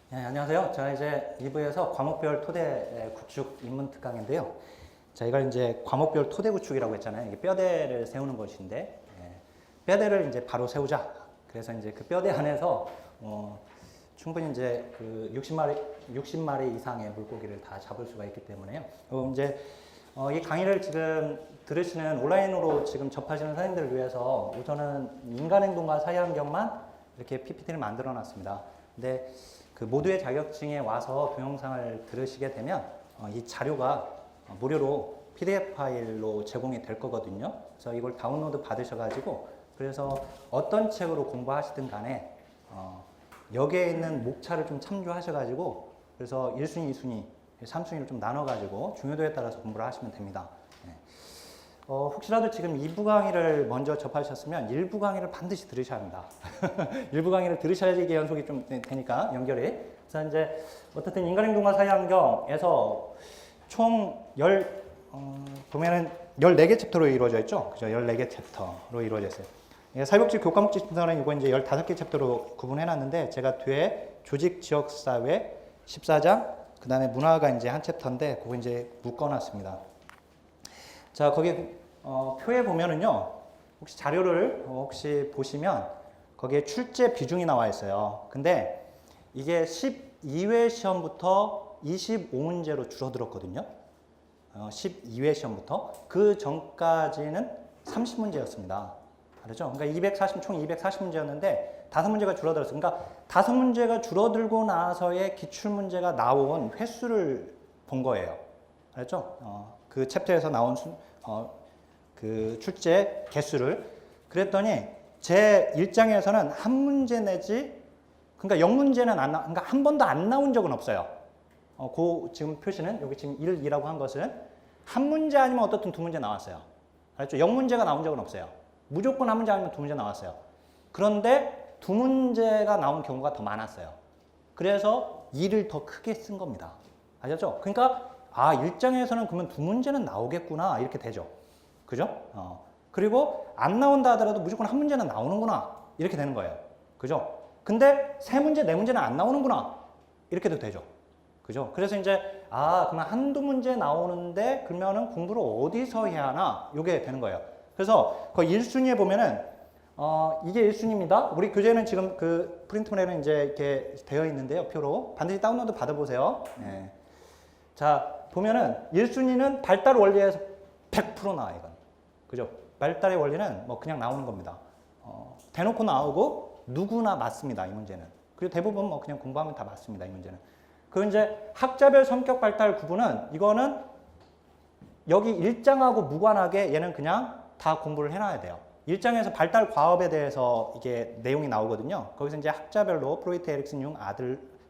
네, 안녕하세요. 제가 이제 2부에서 과목별 토대 구축 입문 특강인데요. 저희가 이제 과목별 토대 구축이라고 했잖아요. 이게 뼈대를 세우는 것인데, 뼈대를 이제 바로 세우자. 그래서 이제 그 뼈대 안에서 충분히 이제 그 60마리 이상의 물고기를 다 잡을 수가 있기 때문에요. 이제 이 강의를 지금 들으시는 온라인으로 지금 접하시는 선생님들을 위해서 우선은 인간행동과 사회환경만 이렇게 PPT를 만들어 놨습니다. 근데 그 모두의 자격증에 와서 동영상을 들으시게 되면 이 자료가 무료로 PDF 파일로 제공이 될 거거든요. 그래서 이걸 다운로드 받으셔가지고 그래서 어떤 책으로 공부하시든 간에 여기에 있는 목차를 좀 참조하셔가지고 그래서 1순위, 2순위, 3순위를 좀 나눠가지고 중요도에 따라서 공부를 하시면 됩니다. 혹시라도 지금 2부 강의를 먼저 접하셨으면 1부 강의를 반드시 들으셔야 합니다. 1부 강의를 들으셔야지 이게 연속이 좀 되니까 연결이. 그래서 이제 어쨌든 인간행동과 사회환경에서 총 보면은 14개 챕터로 이루어져 있죠. 그죠? 14개 챕터로 이루어져 있어요. 사회복지 교과목지 챕터는 이거 이제 15개 챕터로 구분해 놨는데 제가 뒤에 조직 지역 사회 14장, 그 다음에 문화가 이제 한 챕터인데 그거 이제 묶어 놨습니다. 자, 거기 표에 보면은요. 혹시 자료를 혹시 보시면 거기에 출제 비중이 나와 있어요. 근데 이게 12회 시험부터 25문제로 줄어들었거든요. 12회 시험부터 그 전까지는 30문제였습니다. 그렇죠? 그러니까 총 240문제였는데 5문제가 줄어들었어요. 그러니까 5문제가 줄어들고 나서의 기출문제가 나온 횟수를 본 거예요. 알았죠? 그 챕터에서 나온 그 출제 개수를. 그랬더니 제 1장에서는 한 문제 내지, 그러니까 0문제는 그러니까 한 번도 안 나온 적은 없어요. 그 지금 표시는 여기 지금 1, 2라고 한 것은 한 문제 아니면 어떻든 2문제 나왔어요. 알았죠? 0문제가 나온 적은 없어요. 무조건 한 문제 아니면 2문제 나왔어요. 그런데 2문제가 나온 경우가 더 많았어요. 그래서 2를 더 크게 쓴 겁니다. 아셨죠? 그러니까 1장에서는 그러면 2문제는 나오겠구나 이렇게 되죠. 그죠? 그리고 안 나온다 하더라도 무조건 한 문제는 나오는구나 이렇게 되는 거예요. 그죠? 근데 3문제, 4문제는 안 나오는구나 이렇게도 되죠. 그죠? 그래서 이제 그러면 한두 문제 나오는데 그러면은 공부를 어디서 해야 하나 이게 되는 거예요. 그래서 그 1순위에 보면은 이게 1순위입니다. 우리 교재는 지금 그 프린트물에는 이제 이렇게 되어 있는데요. 표로 반드시 다운로드 받아보세요. 네. 자, 보면은 1순위는 발달 원리에서 100% 나와, 이건. 그죠? 발달의 원리는 뭐 그냥 나오는 겁니다. 대놓고 나오고 누구나 맞습니다, 이 문제는. 그리고 대부분 뭐 그냥 공부하면 다 맞습니다, 이 문제는. 그 이제 학자별 성격 발달 구분은 이거는 여기 1장하고 무관하게 얘는 그냥 다 공부를 해놔야 돼요. 1장에서 발달 과업에 대해서 이게 내용이 나오거든요. 거기서 이제 학자별로 프로이트, 에릭슨,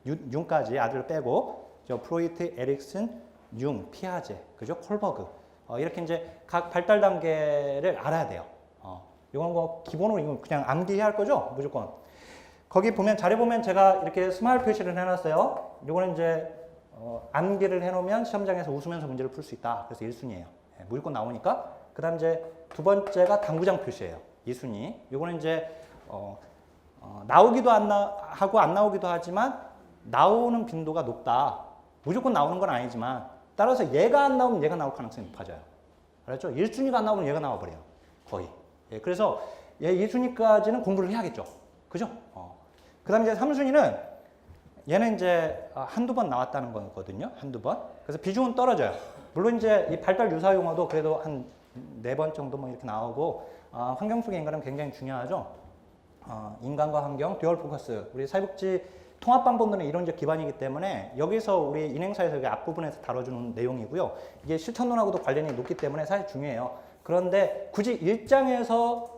융까지 아들을 빼고 프로이트, 에릭슨, 융, 피아제, 그죠? 콜버그. 이렇게 이제 각 발달 단계를 알아야 돼요. 이건 뭐 기본으로 이건 그냥 암기해야 할 거죠? 무조건. 거기 보면 자료 보면 제가 이렇게 스마일 표시를 해놨어요. 이거는 이제 암기를 해놓으면 시험장에서 웃으면서 문제를 풀 수 있다. 그래서 1순위예요. 무조건 나오니까. 그다음 이제 두 번째가 당구장 표시예요. 2순위. 이거는 이제 나오기도 하고 안 나오기도 하지만 나오는 빈도가 높다. 무조건 나오는 건 아니지만 따라서 얘가 안 나오면 얘가 나올 가능성이 높아져요. 알았죠? 1순위가 안 나오면 얘가 나와버려요. 거의. 그래서 얘 2순위까지는 공부를 해야겠죠. 그죠? 그 다음에 이제 3순위는 얘는 이제 한두 번 나왔다는 거거든요. 한두 번. 그래서 비중은 떨어져요. 물론 이제 이 발달 유사 용어도 그래도 한 4번 정도 뭐 이렇게 나오고, 환경 속의 인간은 굉장히 중요하죠. 인간과 환경, 듀얼 포커스. 우리 사회복지 통합 방법론의 이론적 기반이기 때문에 여기서 우리 인행사에서 앞부분에서 다뤄주는 내용이고요. 이게 실천론하고도 관련이 높기 때문에 사실 중요해요. 그런데 굳이 1장에서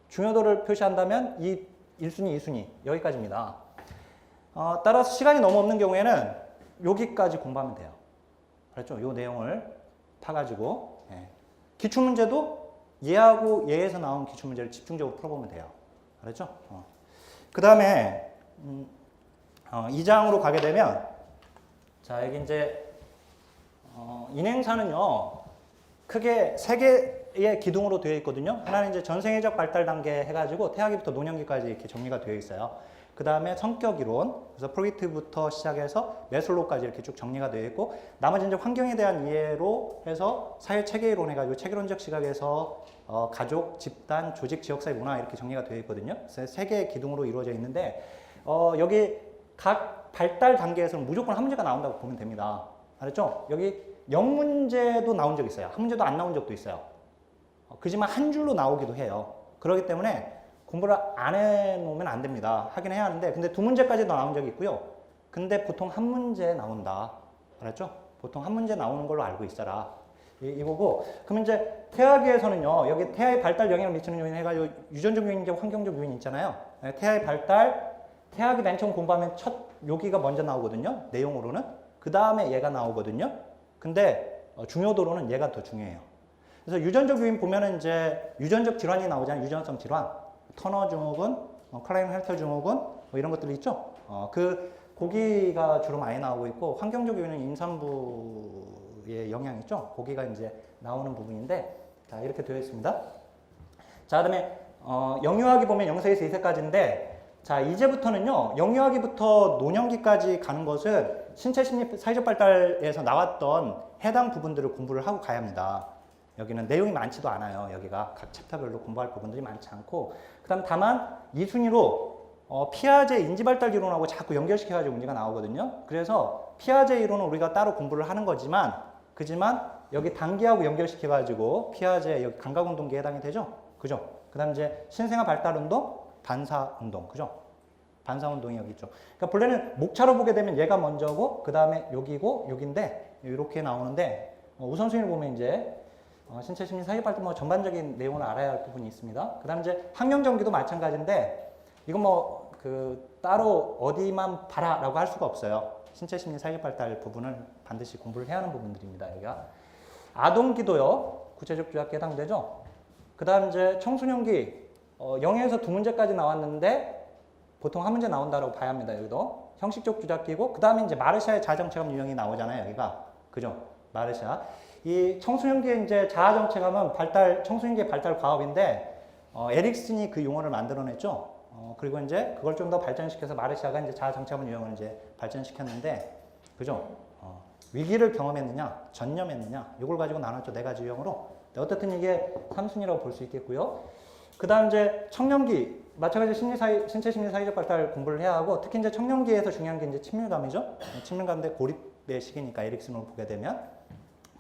중요도를 표시한다면 이 1순위, 2순위 여기까지입니다. 따라서 시간이 너무 없는 경우에는 여기까지 공부하면 돼요. 그렇죠? 이 내용을 파가지고 기출문제도 얘하고 얘에서 나온 기출문제를 집중적으로 풀어보면 돼요. 그렇죠? 그 다음에 2장으로 가게 되면 자 여기 이제 인행사는요 크게 3개의 기둥으로 되어 있거든요. 하나는 이제 전생애적 발달 단계 해가지고 태아기부터 노년기까지 이렇게 정리가 되어 있어요. 그 다음에 성격 이론, 그래서 프로이트부터 시작해서 매슬로우까지 이렇게 쭉 정리가 되어 있고, 나머지 이제 환경에 대한 이해로 해서 사회 체계 이론 해가지고 체계론적 시각에서 가족, 집단, 조직, 지역사회, 문화 이렇게 정리가 되어 있거든요. 그래서 세 개의 기둥으로 이루어져 있는데, 여기 각 발달 단계에서는 무조건 한 문제가 나온다고 보면 됩니다. 알았죠? 여기 0문제도 나온 적 있어요. 한 문제도 안 나온 적도 있어요. 그지만 한 줄로 나오기도 해요. 그렇기 때문에 공부를 안 해놓으면 안 됩니다. 하긴 해야 하는데, 근데 두 문제까지도 나온 적이 있고요. 근데 보통 한 문제 나온다. 알았죠? 보통 한 문제 나오는 걸로 알고 있어라. 이거고, 그럼 이제 태아기에서는요, 여기 태아의 발달 영향을 미치는 요인 해가지고 유전적 요인이제 환경적 요인 있잖아요. 태아의 발달, 태아기 맨 처음 공부하면 첫 여기가 먼저 나오거든요. 내용으로는. 그 다음에 얘가 나오거든요. 근데 중요도로는 얘가 더 중요해요. 그래서 유전적 요인 보면은 이제 유전적 질환이 나오잖아요. 유전성 질환. 터너 증후군, 클라인 헬터 증후군, 뭐 이런 것들이 있죠. 고기가 주로 많이 나오고 있고, 환경적 요인은 임산부의 영향이 있죠. 고기가 이제 나오는 부분인데, 자, 이렇게 되어 있습니다. 자, 그 다음에, 영유아기 보면 0세에서 2세까지인데, 자, 이제부터는요, 영유아기부터 노년기까지 가는 것은 신체 심리 사회적 발달에서 나왔던 해당 부분들을 공부를 하고 가야 합니다. 여기는 내용이 많지도 않아요. 여기가 각 챕터별로 공부할 부분들이 많지 않고, 그 다음 다만 이 순위로 피아제 인지발달 이론하고 자꾸 연결시켜가지고 문제가 나오거든요. 그래서 피아제 이론은 우리가 따로 공부를 하는 거지만, 그지만 여기 단기하고 연결시켜가지고 피아제 여기 감각운동기에 해당이 되죠. 그죠? 그 다음 이제 신생아 발달운동, 반사운동, 그죠? 반사운동이 여기 있죠. 그러니까 본래는 목차로 보게 되면 얘가 먼저고, 그 다음에 여기고, 여긴데, 이렇게 나오는데, 우선순위를 보면 이제, 신체 심리 사회 발달 뭐 전반적인 내용을 알아야 할 부분이 있습니다. 그 다음 이제 학령정기도 마찬가지인데, 이건 뭐, 따로 어디만 봐라라고 할 수가 없어요. 신체 심리 사회 발달 부분을 반드시 공부를 해야 하는 부분들입니다, 여기가. 아동기도요, 구체적 조약에 해당되죠. 그 다음 이제 청소년기, 0에서 2문제까지 나왔는데 보통 한 문제 나온다고 봐야 합니다. 여기도 형식적 주작기고, 그 다음에 이제 마르샤의 자아정체감 유형이 나오잖아요. 여기가 그죠? 마르샤. 이 청소년기의 이제 자아정체감은 청소년기의 발달 과업인데 에릭슨이 그 용어를 만들어냈죠. 그리고 이제 그걸 좀 더 발전시켜서 마르샤가 이제 자아정체감 유형을 이제 발전시켰는데, 그죠? 위기를 경험했느냐, 전념했느냐, 이걸 가지고 나눴죠. 네 가지 유형으로. 어떻든 이게 3순위라고 볼 수 있겠고요. 그 다음 이제 청년기, 마찬가지로 신체 심리 사회적 발달 공부를 해야 하고, 특히 이제 청년기에서 중요한 게 이제 친밀감이죠. 친밀감인데 고립의 시기니까 에릭슨으로 보게 되면.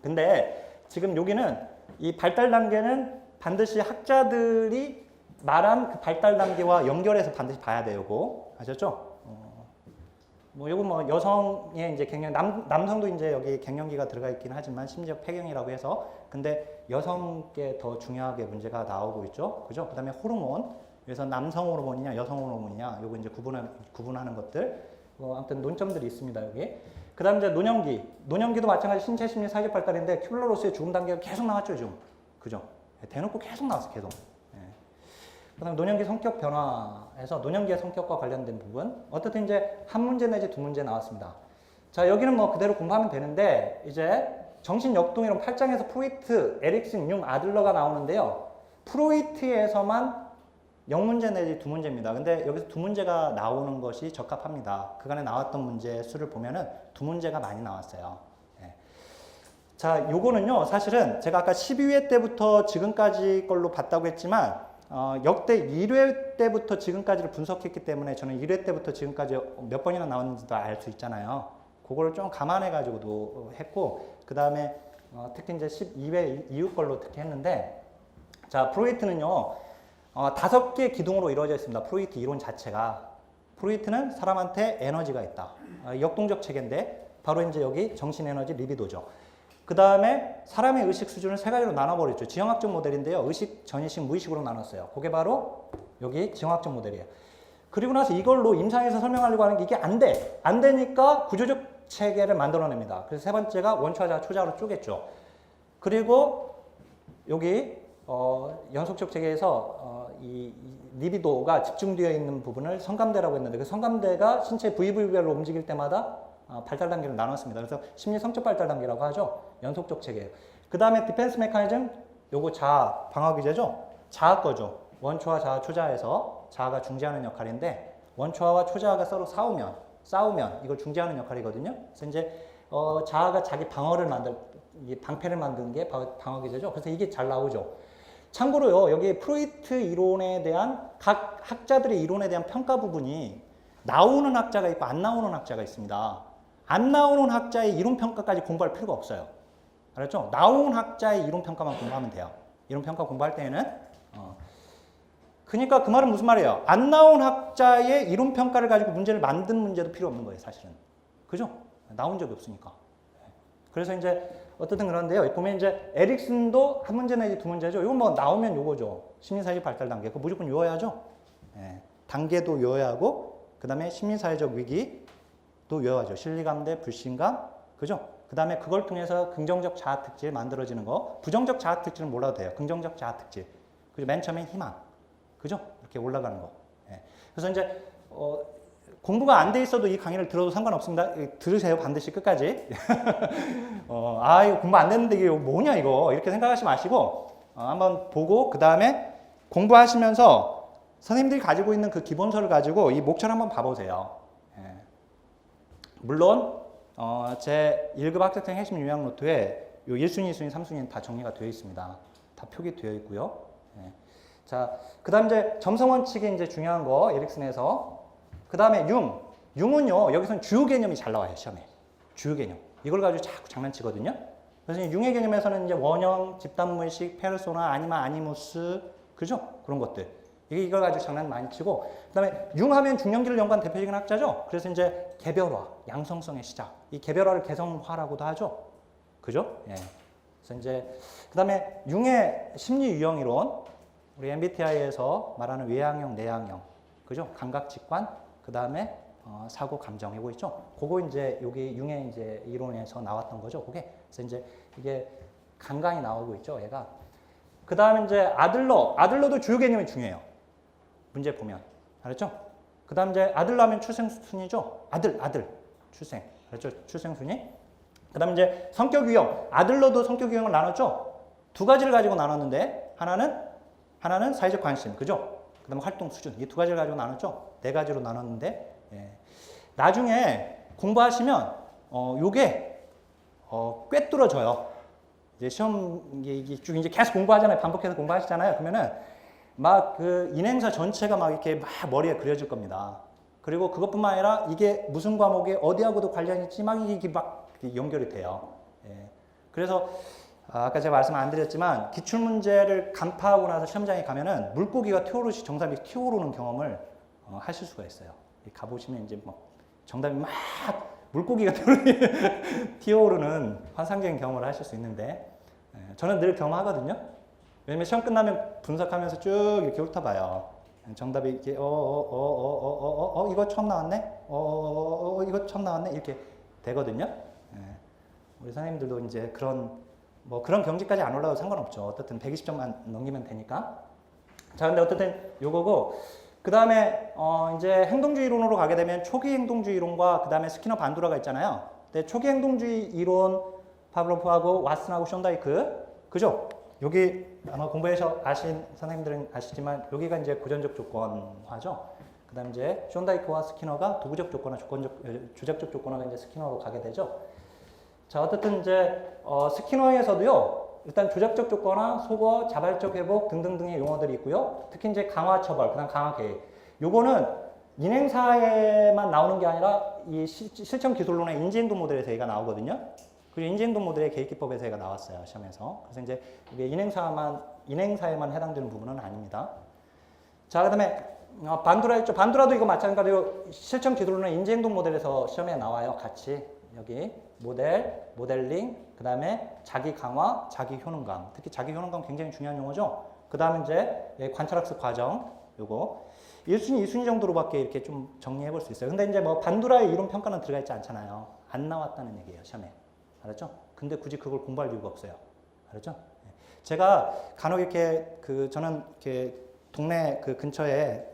근데 지금 여기는 이 발달 단계는 반드시 학자들이 말한 그 발달 단계와 연결해서 반드시 봐야 되고, 아셨죠? 요건 뭐 여성의 이제 갱년, 남성도 이제 여기 갱년기가 들어가 있긴 하지만 심지어 폐경이라고 해서, 근데 여성께 더 중요하게 문제가 나오고 있죠. 그죠? 그 다음에 호르몬, 그래서 남성 호르몬이냐, 여성 호르몬이냐, 요거 이제 구분하는 것들, 아무튼 논점들이 있습니다, 여기. 그 다음 이제 노년기도 마찬가지 신체 심리 사회적 발달인데, 큐블러로스의 죽음 단계가 계속 나왔죠, 지금. 그죠? 대놓고 계속 나왔어, 계속. 그 다음에 노년기 성격 변화에서 노년기의 성격과 관련된 부분, 어떻든 이제 한 문제 내지 두 문제 나왔습니다. 자, 여기는 뭐 그대로 공부하면 되는데, 이제 정신역동이론 8장에서 프로이트, 에릭슨, 융, 아들러가 나오는데요. 프로이트에서만 0문제 내지 두 문제입니다. 근데 여기서 두 문제가 나오는 것이 적합합니다. 그간에 나왔던 문제 수를 보면은 두 문제가 많이 나왔어요. 자, 요거는요, 사실은 제가 아까 12회 때부터 지금까지 걸로 봤다고 했지만, 역대 1회 때부터 지금까지를 분석했기 때문에 저는 1회 때부터 지금까지 몇 번이나 나왔는지도 알 수 있잖아요. 그거를 좀 감안해가지고도 했고, 그 다음에 특히 이제 12회 이후 걸로 특히 했는데, 자, 프로이트는요, 5개 기둥으로 이루어져 있습니다. 프로이트 이론 자체가. 프로이트는 사람한테 에너지가 있다. 역동적 체계인데, 바로 이제 여기 정신에너지 리비도죠. 그 다음에 사람의 의식 수준을 세 가지로 나눠버렸죠. 지형학적 모델인데요. 의식, 전의식, 무의식으로 나눴어요. 그게 바로 여기 지형학적 모델이에요. 그리고 나서 이걸로 임상에서 설명하려고 하는 게 이게 안 돼. 안 되니까 구조적 체계를 만들어냅니다. 그래서 세 번째가 원초자, 초자로 쪼갰죠. 그리고 여기 연속적 체계에서 이 리비도가 집중되어 있는 부분을 성감대라고 했는데, 그 성감대가 신체 부위별로 움직일 때마다 발달 단계를 나눴습니다. 그래서 심리 성적 발달 단계라고 하죠. 연속적 체계예요. 그 다음에 디펜스 메커니즘, 요거 자아, 방어 기제죠. 자아 거죠. 원초와 자아, 초자에서 자아가 중재하는 역할인데, 원초하와 초자아가 서로 싸우면 이걸 중재하는 역할이거든요. 그래서 이제 자아가 자기 이 방패를 만드는 게 방어 기제죠. 그래서 이게 잘 나오죠. 참고로요, 여기 프로이트 이론에 대한 각 학자들의 이론에 대한 평가 부분이 나오는 학자가 있고 안 나오는 학자가 있습니다. 안 나오는 학자의 이론 평가까지 공부할 필요가 없어요. 알았죠? 나온 학자의 이론 평가만 공부하면 돼요. 이론 평가 공부할 때에는 그러니까 그 말은 무슨 말이에요? 안 나온 학자의 이론 평가를 가지고 문제를 만든 문제도 필요 없는 거예요, 사실은. 그죠? 나온 적이 없으니까. 그래서 이제 어쨌든 그런데요. 보면 이제 에릭슨도 한 문제 내지 두 문제죠. 이건 뭐 나오면 요거죠. 심리사회적 발달 단계. 그 무조건 외워야죠. 예. 단계도 외워야 하고, 그 다음에 심리사회적 위기도 외워야죠. 실리감대, 불신감, 그죠? 그 다음에 그걸 통해서 긍정적 자아 특질 만들어지는 거. 부정적 자아 특질은 몰라도 돼요. 긍정적 자아 특질. 그죠? 맨 처음에 희망. 그죠? 이렇게 올라가는 거. 예. 그래서 이제 공부가 안 돼 있어도 이 강의를 들어도 상관없습니다. 들으세요. 반드시 끝까지. 이거 공부 안 됐는데 이게 뭐냐 이거 이렇게 생각하지 마시고 한번 보고 그 다음에 공부하시면서 선생님들이 가지고 있는 그 기본서를 가지고 이 목차를 한번 봐보세요. 예. 물론 제 1급 학습생 핵심 요약 노트에 요 1순위, 2순위, 3순위는 다 정리가 되어 있습니다. 다 표기되어 있고요. 예. 자, 그 다음 이제 점성 원칙이 이제 중요한 거 에릭슨에서 그 다음에 융은요, 여기서는 주요 개념이 잘 나와요, 시험에. 주요 개념. 이걸 가지고 자꾸 장난치거든요. 그래서 융의 개념에서는 이제 원형, 집단무의식, 페르소나, 아니마, 아니무스, 그죠? 그런 것들. 이걸 가지고 장난 많이 치고, 그 다음에 융하면 중년기를 연구한 대표적인 학자죠? 그래서 이제 개별화, 양성성의 시작. 이 개별화를 개성화라고도 하죠? 그죠? 예. 그래서 이제, 그 다음에 융의 심리 유형 이론, 우리 MBTI에서 말하는 외향형, 내향형, 그죠? 감각, 직관, 그 다음에 사고, 감정이고 있죠. 그거 이제 여기 융의 이제 이론에서 나왔던 거죠. 그게 그래서 이제 이게 간간히 나오고 있죠. 얘가. 그 다음에 이제 아들러도 주요 개념이 중요해요. 문제 보면 알았죠? 그 다음 이제 아들러면 출생순이죠. 아들 출생. 알았죠? 출생순이. 그 다음에 이제 성격 유형. 아들러도 성격 유형을 나눴죠. 두 가지를 가지고 나눴는데 하나는 사회적 관심, 그죠? 그 다음에 활동 수준. 이 두 가지를 가지고 나눴죠. 네 가지로 나눴는데, 예. 나중에 공부하시면, 요게, 꿰뚫어져요. 이제 시험, 쭉 이제 계속 공부하잖아요. 반복해서 공부하시잖아요. 그러면은, 막 그 인행사 전체가 막 이렇게 막 머리에 그려질 겁니다. 그리고 그것뿐만 아니라 이게 무슨 과목에 어디하고도 관련이 있지, 막 이게 막 연결이 돼요. 예. 그래서, 아까 제가 말씀 안 드렸지만 기출문제를 간파하고 나서 시험장에 가면은 물고기가 정답이 튀어오르는 경험을 하실 수가 있어요. 가보시면 이제 뭐 정답이 막 물고기가 튀어오르는 환상적인 경험을 하실 수 있는데 저는 늘 경험하거든요. 왜냐면 시험 끝나면 분석하면서 쭉 이렇게 훑어봐요. 정답이 이렇게 이거 처음 나왔네? 이거 처음 나왔네? 이렇게 되거든요. 우리 선생님들도 이제 그런 경지까지 안 올라도 상관없죠. 어쨌든 120점만 넘기면 되니까. 자, 근데 어쨌든 요거고, 그 다음에, 이제 행동주의 이론으로 가게 되면 초기 행동주의 이론과 그 다음에 스키너 반두라가 있잖아요. 근데 초기 행동주의 이론, 파블로프하고 왓슨하고 션다이크, 그죠? 여기 아마 공부해서 아신 선생님들은 아시지만 여기가 이제 고전적 조건화죠. 그 다음 이제 션다이크와 스키너가 도구적 조건화, 주작적 조건화가 이제 스키너로 가게 되죠. 자, 어쨌든 이제 스키너에서도요. 일단 조작적 조건화, 소거, 자발적 회복 등등등의 용어들이 있고요. 특히 이제 강화 처벌, 그다음 강화 계획. 요거는 인행사에만 나오는 게 아니라 이 실천 기술론의 인지행동 모델에서 얘가 나오거든요. 그리고 인지행동 모델의 계획기법에서 얘가 나왔어요, 시험에서. 그래서 이제 이게 인행사에만 해당되는 부분은 아닙니다. 자, 그다음에 반두라 했죠. 반두라도 이거 마찬가지로 실천 기술론의 인지행동 모델에서 시험에 나와요, 같이. 여기 모델링, 그 다음에 자기 강화, 자기 효능감. 특히 자기 효능감 굉장히 중요한 용어죠. 그 다음에 이제 관찰학습 과정, 요거 1순위, 2순위 정도로밖에 이렇게 좀 정리해 볼 수 있어요. 근데 이제 뭐 반두라의 이론 평가는 들어가 있지 않잖아요. 안 나왔다는 얘기예요, 시험에. 알았죠? 근데 굳이 그걸 공부할 이유가 없어요. 알았죠? 제가 간혹 이렇게 저는 이렇게 동네 그 근처에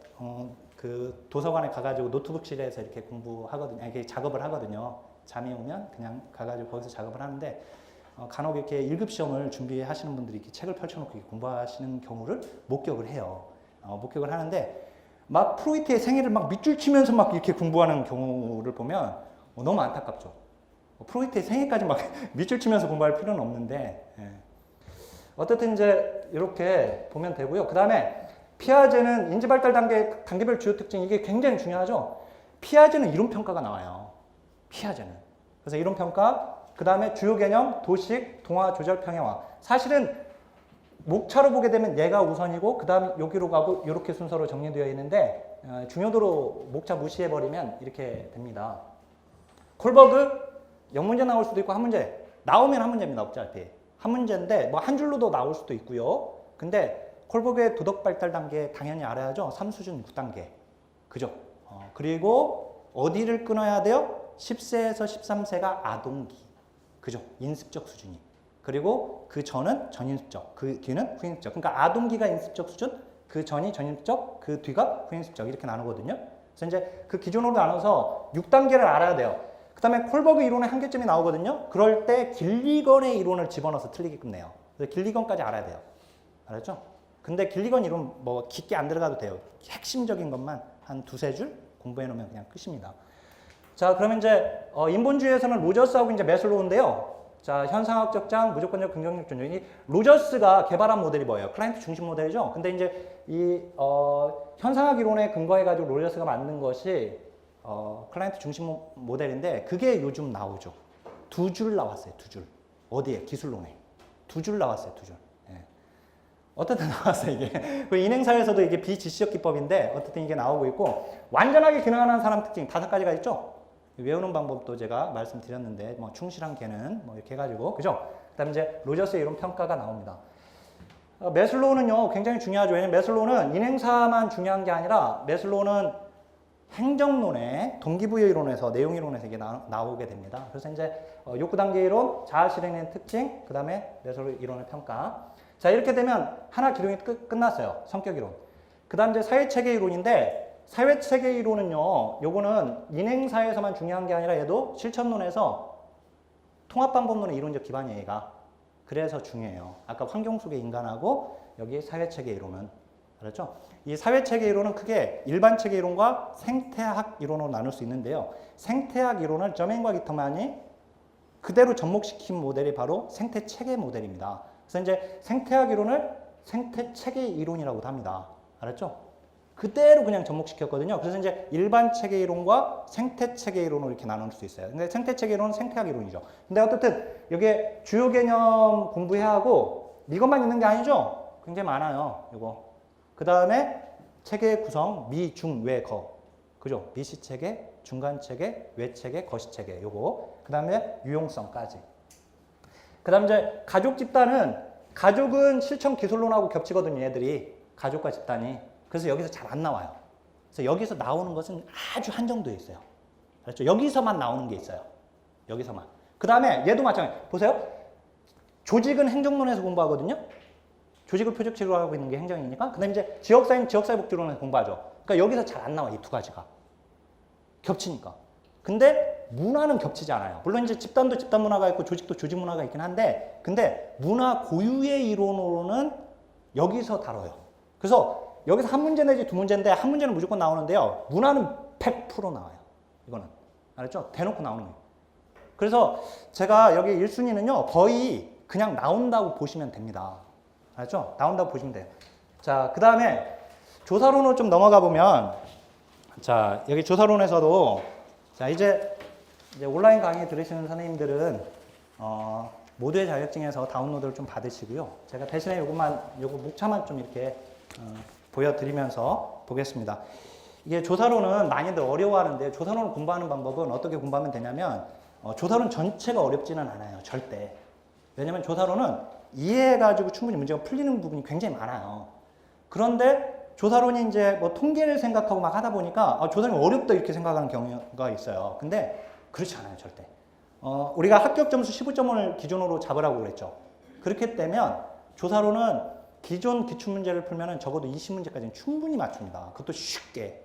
그 도서관에 가가지고 노트북실에서 이렇게 공부하거든요. 이렇게 작업을 하거든요. 잠이 오면 그냥 가가지고 거기서 작업을 하는데 간혹 이렇게 1급 시험을 준비하시는 분들이 이렇게 책을 펼쳐놓고 이렇게 공부하시는 경우를 목격을 해요. 목격을 하는데 막 프로이트의 생애를 막 밑줄 치면서 막 이렇게 공부하는 경우를 보면 너무 안타깝죠. 프로이트의 생애까지 막 밑줄 치면서 공부할 필요는 없는데, 예. 어쨌든 이제 이렇게 보면 되고요. 그 다음에 피아제는 인지발달 단계별 주요 특징, 이게 굉장히 중요하죠. 피아제는 이론평가가 나와요. 피아제는. 그래서 이론평가, 그 다음에 주요 개념, 도식, 동화, 조절, 평형화. 사실은 목차로 보게 되면 얘가 우선이고 그 다음에 여기로 가고 이렇게 순서로 정리되어 있는데 중요도로 목차 무시해버리면 이렇게 됩니다. 콜버그 영문제 나올 수도 있고 한 문제. 나오면 한 문제입니다. 어차피. 한 문제인데 뭐 한 줄로도 나올 수도 있고요. 근데 콜버그의 도덕 발달 단계 당연히 알아야죠. 3수준 9단계. 그죠? 그리고 어디를 끊어야 돼요? 10세에서 13세가 아동기. 그죠? 인습적 수준이. 그리고 그 전은 전인습적, 그 뒤는 후인습적. 그러니까 아동기가 인습적 수준, 그 전이 전인습적, 그 뒤가 후인습적 이렇게 나누거든요. 그래서 이제 그 기준으로 나눠서 6단계를 알아야 돼요. 그 다음에 콜버그 이론의 한계점이 나오거든요. 그럴 때 길리건의 이론을 집어넣어서 틀리게끔 내요. 그래서 길리건까지 알아야 돼요. 알았죠? 근데 길리건 이론 뭐 깊게 안 들어가도 돼요. 핵심적인 것만 한 두세 줄 공부해 놓으면 그냥 끝입니다. 자, 그러면 이제 인본주의에서는 로저스하고 이제 매슬로우인데요. 자, 현상학적 장, 무조건적 긍정적 존중. 이 로저스가 개발한 모델이 뭐예요? 클라이언트 중심 모델이죠. 근데 이제 이 현상학 이론에 근거해 가지고 로저스가 만든 것이 클라이언트 중심 모델인데 그게 요즘 나오죠. 2줄 나왔어요. 2줄. 어디에? 기술론에. 2줄 나왔어요. 2줄. 예. 어쨌든 나왔어요. 이게. 그 인행사에서도 이게 비지시적 기법인데 어쨌든 이게 나오고 있고 완전하게 기능하는 사람 특징 5가지가 있죠. 외우는 방법도 제가 말씀드렸는데 뭐 충실한 개는 뭐 이렇게 해가지고 그죠? 그다음에 이제 로저스의 이론 평가가 나옵니다. 매슬로우는요 굉장히 중요하죠. 왜냐면 매슬로우는 인행사만 중요한 게 아니라 매슬로우는 행정론의 동기부여 이론에서 내용 이론에서 이게 나오게 됩니다. 그래서 이제 욕구 단계 이론, 자아 실행의 특징, 그다음에 매슬로우 이론의 평가. 자 이렇게 되면 하나 기록이 끝났어요. 성격 이론. 그다음 이제 사회 체계 이론인데. 사회체계 이론은요, 요거는 인행사에서만 중요한 게 아니라 얘도 실천론에서 통합방법론의 이론적 기반이에요, 얘가. 그래서 중요해요. 아까 환경 속의 인간하고 여기 사회체계 이론은. 알았죠? 이 사회체계 이론은 크게 일반체계 이론과 생태학 이론으로 나눌 수 있는데요. 생태학 이론을 저맨과 기터만이 그대로 접목시킨 모델이 바로 생태체계 모델입니다. 그래서 이제 생태학 이론을 생태체계 이론이라고도 합니다. 알았죠? 그대로 그냥 접목시켰거든요. 그래서 이제 일반 체계 이론과 생태 체계 이론으로 이렇게 나눌 수 있어요. 근데 생태 체계 이론은 생태학 이론이죠. 근데 어쨌든 여기에 주요 개념 공부해야 하고 이것만 있는 게 아니죠. 굉장히 많아요. 이거. 그 다음에 체계의 구성 미, 중, 외, 거. 그죠? 미시 체계, 중간 체계, 외 체계, 거시 체계. 요거. 그 다음에 유용성까지. 그 다음에 이제 가족 집단은 가족은 실천 기술론하고 겹치거든요. 얘들이. 가족과 집단이. 그래서 여기서 잘 안 나와요. 그래서 여기서 나오는 것은 아주 한정도에 있어요. 그렇죠? 여기서만 나오는 게 있어요. 여기서만. 그 다음에 얘도 마찬가지. 보세요. 조직은 행정론에서 공부하거든요. 조직을 표적치로 하고 있는 게 행정이니까. 그 다음에 이제 지역사회는 지역사회복지론에서 공부하죠. 그러니까 여기서 잘 안 나와. 이 2가지가. 겹치니까. 근데 문화는 겹치지 않아요. 물론 이제 집단도 집단 문화가 있고 조직도 조직 문화가 있긴 한데 근데 문화 고유의 이론으로는 여기서 다뤄요. 그래서 여기서 한 문제 내지 2문제인데 한 문제는 무조건 나오는데요. 문화는 100% 나와요. 이거는. 알았죠? 대놓고 나오는 거예요. 그래서 제가 여기 1순위는요. 거의 그냥 나온다고 보시면 됩니다. 알았죠? 나온다고 보시면 돼요. 자, 그 다음에 조사론으로 좀 넘어가 보면 자, 여기 조사론에서도 자, 이제 온라인 강의 들으시는 선생님들은 모두의 자격증에서 다운로드를 좀 받으시고요. 제가 대신에 요거 목차만 좀 이렇게 보여드리면서 보겠습니다. 이게 조사론은 많이들 어려워하는데 조사론을 공부하는 방법은 어떻게 공부하면 되냐면 조사론 전체가 어렵지는 않아요. 절대. 왜냐면 조사론은 이해해가지고 충분히 문제가 풀리는 부분이 굉장히 많아요. 그런데 조사론이 이제 뭐 통계를 생각하고 막 하다 보니까 조사론이 어렵다 이렇게 생각하는 경우가 있어요. 근데 그렇지 않아요. 절대. 우리가 합격 점수 15점을 기준으로 잡으라고 그랬죠. 그렇게 되면 조사론은 기존 기출문제를 풀면 적어도 20문제까지는 충분히 맞춥니다. 그것도 쉽게.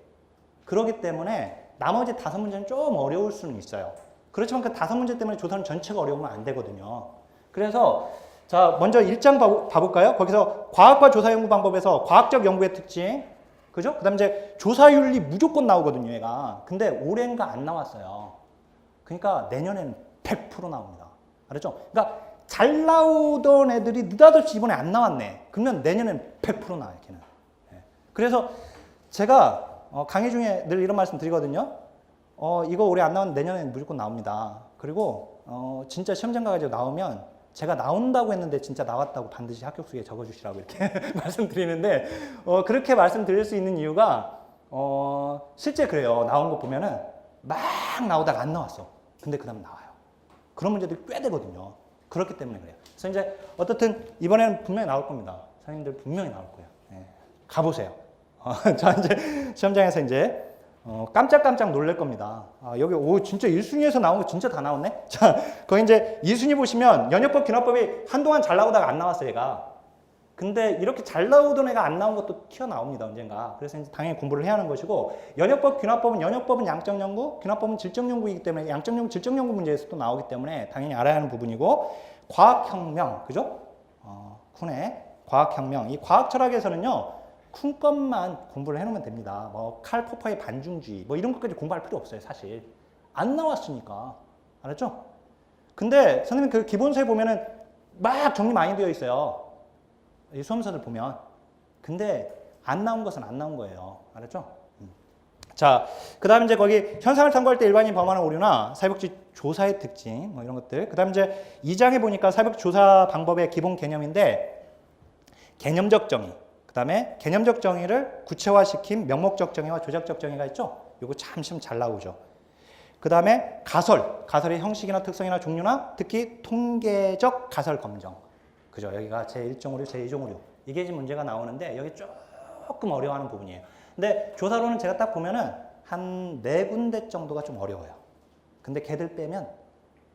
그렇기 때문에 나머지 5문제는 좀 어려울 수는 있어요. 그렇지만 그 5문제 때문에 조사론 전체가 어려우면 안 되거든요. 그래서 자 먼저 1장 봐볼까요? 거기서 과학과 조사 연구 방법에서 과학적 연구의 특징, 그죠? 그 다음에 이제 조사윤리 무조건 나오거든요, 얘가. 근데 올해인가 안 나왔어요. 그러니까 내년에는 100% 나옵니다. 알았죠? 그러니까 잘 나오던 애들이 느닷없이 이번에 안 나왔네. 그러면 내년에는 100% 나와요, 걔는. 그래서 제가 강의 중에 늘 이런 말씀 드리거든요. 이거 올해 안 나왔는데 내년에는 무조건 나옵니다. 그리고 진짜 시험장 가가지고 나오면 제가 나온다고 했는데 진짜 나왔다고 반드시 합격수에 적어주시라고 이렇게 말씀드리는데 그렇게 말씀드릴 수 있는 이유가 실제 그래요. 나온 거 보면은 막 나오다가 안 나왔어. 근데 그 다음 나와요. 그런 문제들이 꽤 되거든요. 그렇기 때문에 그래요. 그래서 이제 어떻든 이번에는 분명히 나올 겁니다. 선생님들 분명히 나올 거예요. 네. 가보세요. 저 이제 시험장에서 이제 깜짝깜짝 놀랄 겁니다. 여기 진짜 1순위에서 나온 거 진짜 다 나왔네? 자, 거기 이제 2순위 보시면 연역법 기납법이 한동안 잘 나오다가 안 나왔어요, 얘가. 근데 이렇게 잘 나오던 애가 안 나온 것도 튀어나옵니다, 언젠가. 그래서 이제 당연히 공부를 해야 하는 것이고, 연역법은 양적 연구, 기납법은 질적 연구이기 때문에 양적 연구, 질적 연구 문제에서 또 나오기 때문에 당연히 알아야 하는 부분이고, 과학혁명, 그죠? 쿤의 과학혁명. 이 과학 철학에서는요, 쿤 것만 공부를 해놓으면 됩니다. 뭐 칼 포퍼의 반중주의 뭐 이런 것까지 공부할 필요 없어요, 사실. 안 나왔으니까. 알았죠? 근데 선생님 그 기본서에 보면은 막 정리 많이 되어 있어요. 이 수험서들 보면. 근데 안 나온 것은 안 나온 거예요. 알았죠? 자, 그 다음에 이제 거기 현상을 탐구할 때 일반인 범하는 오류나 사회복지 조사의 특징 뭐 이런 것들. 그 다음에 이제 2장에 보니까 사회복지 조사 방법의 기본 개념인데 개념적 정의. 그 다음에 개념적 정의를 구체화시킨 명목적 정의와 조작적 정의가 있죠. 요거 참 시험 잘 나오죠. 그 다음에 가설의 형식이나 특성이나 종류나 특히 통계적 가설 검정. 그죠? 여기가 제1종 오류, 제2종 오류. 이게 지금 문제가 나오는데 여기 조금 어려워하는 부분이에요. 근데 조사로는 제가 딱 보면은 한 4군데 정도가 좀 어려워요. 근데 걔들 빼면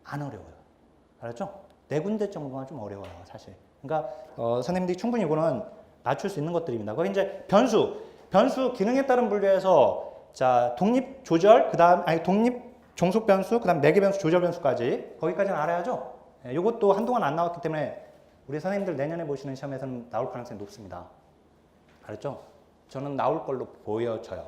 안 어려워요. 알았죠? 4군데 정도가 좀 어려워요, 사실. 그러니까 선생님들이 충분히 이거는 낮출 수 있는 것들입니다. 거기 이제 변수 기능에 따른 분류에서 자 독립 조절 독립 종속 변수 그다음 매개 변수 조절 변수까지 거기까지는 알아야죠. 이것도 한동안 안 나왔기 때문에 우리 선생님들 내년에 보시는 시험에서는 나올 가능성이 높습니다. 알았죠? 저는 나올 걸로 보여져요.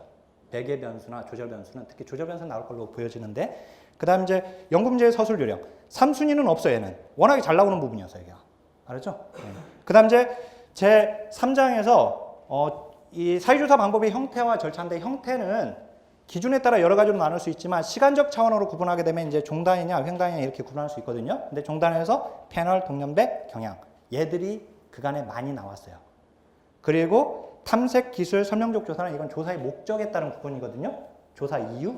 매개 변수나 조절 변수는 특히 조절 변수는 나올 걸로 보여지는데 그다음 이제 연구 문제의 서술 요령 3순위는 없어요. 얘는 워낙에 잘 나오는 부분이어서 얘가 알았죠? 그다음 이제 제 3장에서 이 사회조사 방법의 형태와 절차인데 형태는 기준에 따라 여러 가지로 나눌 수 있지만 시간적 차원으로 구분하게 되면 이제 종단이냐 횡단이냐 이렇게 구분할 수 있거든요. 근데 종단에서 패널, 동년배, 경향 얘들이 그간에 많이 나왔어요. 그리고 탐색, 기술, 설명적 조사는 이건 조사의 목적에 따른 구분이거든요. 조사 이유.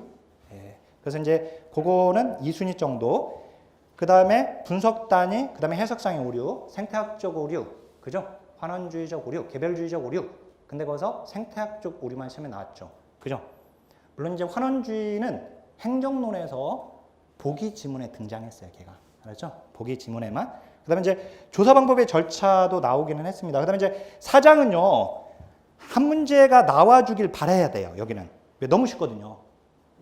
그래서 이제 그거는 2순위 정도. 그 다음에 분석 단위, 그 다음에 해석상의 오류, 생태학적 오류, 그죠? 환원주의적 오류, 개별주의적 오류. 근데 거기서 생태학적 오류만 시험에 나왔죠. 그죠? 물론 이제 환원주의는 행정론에서 보기 지문에 등장했어요, 걔가. 알았죠? 보기 지문에만. 그 다음에 이제 조사 방법의 절차도 나오기는 했습니다. 그 다음에 이제 4장은요, 한 문제가 나와주길 바라야 돼요, 여기는. 왜? 너무 쉽거든요.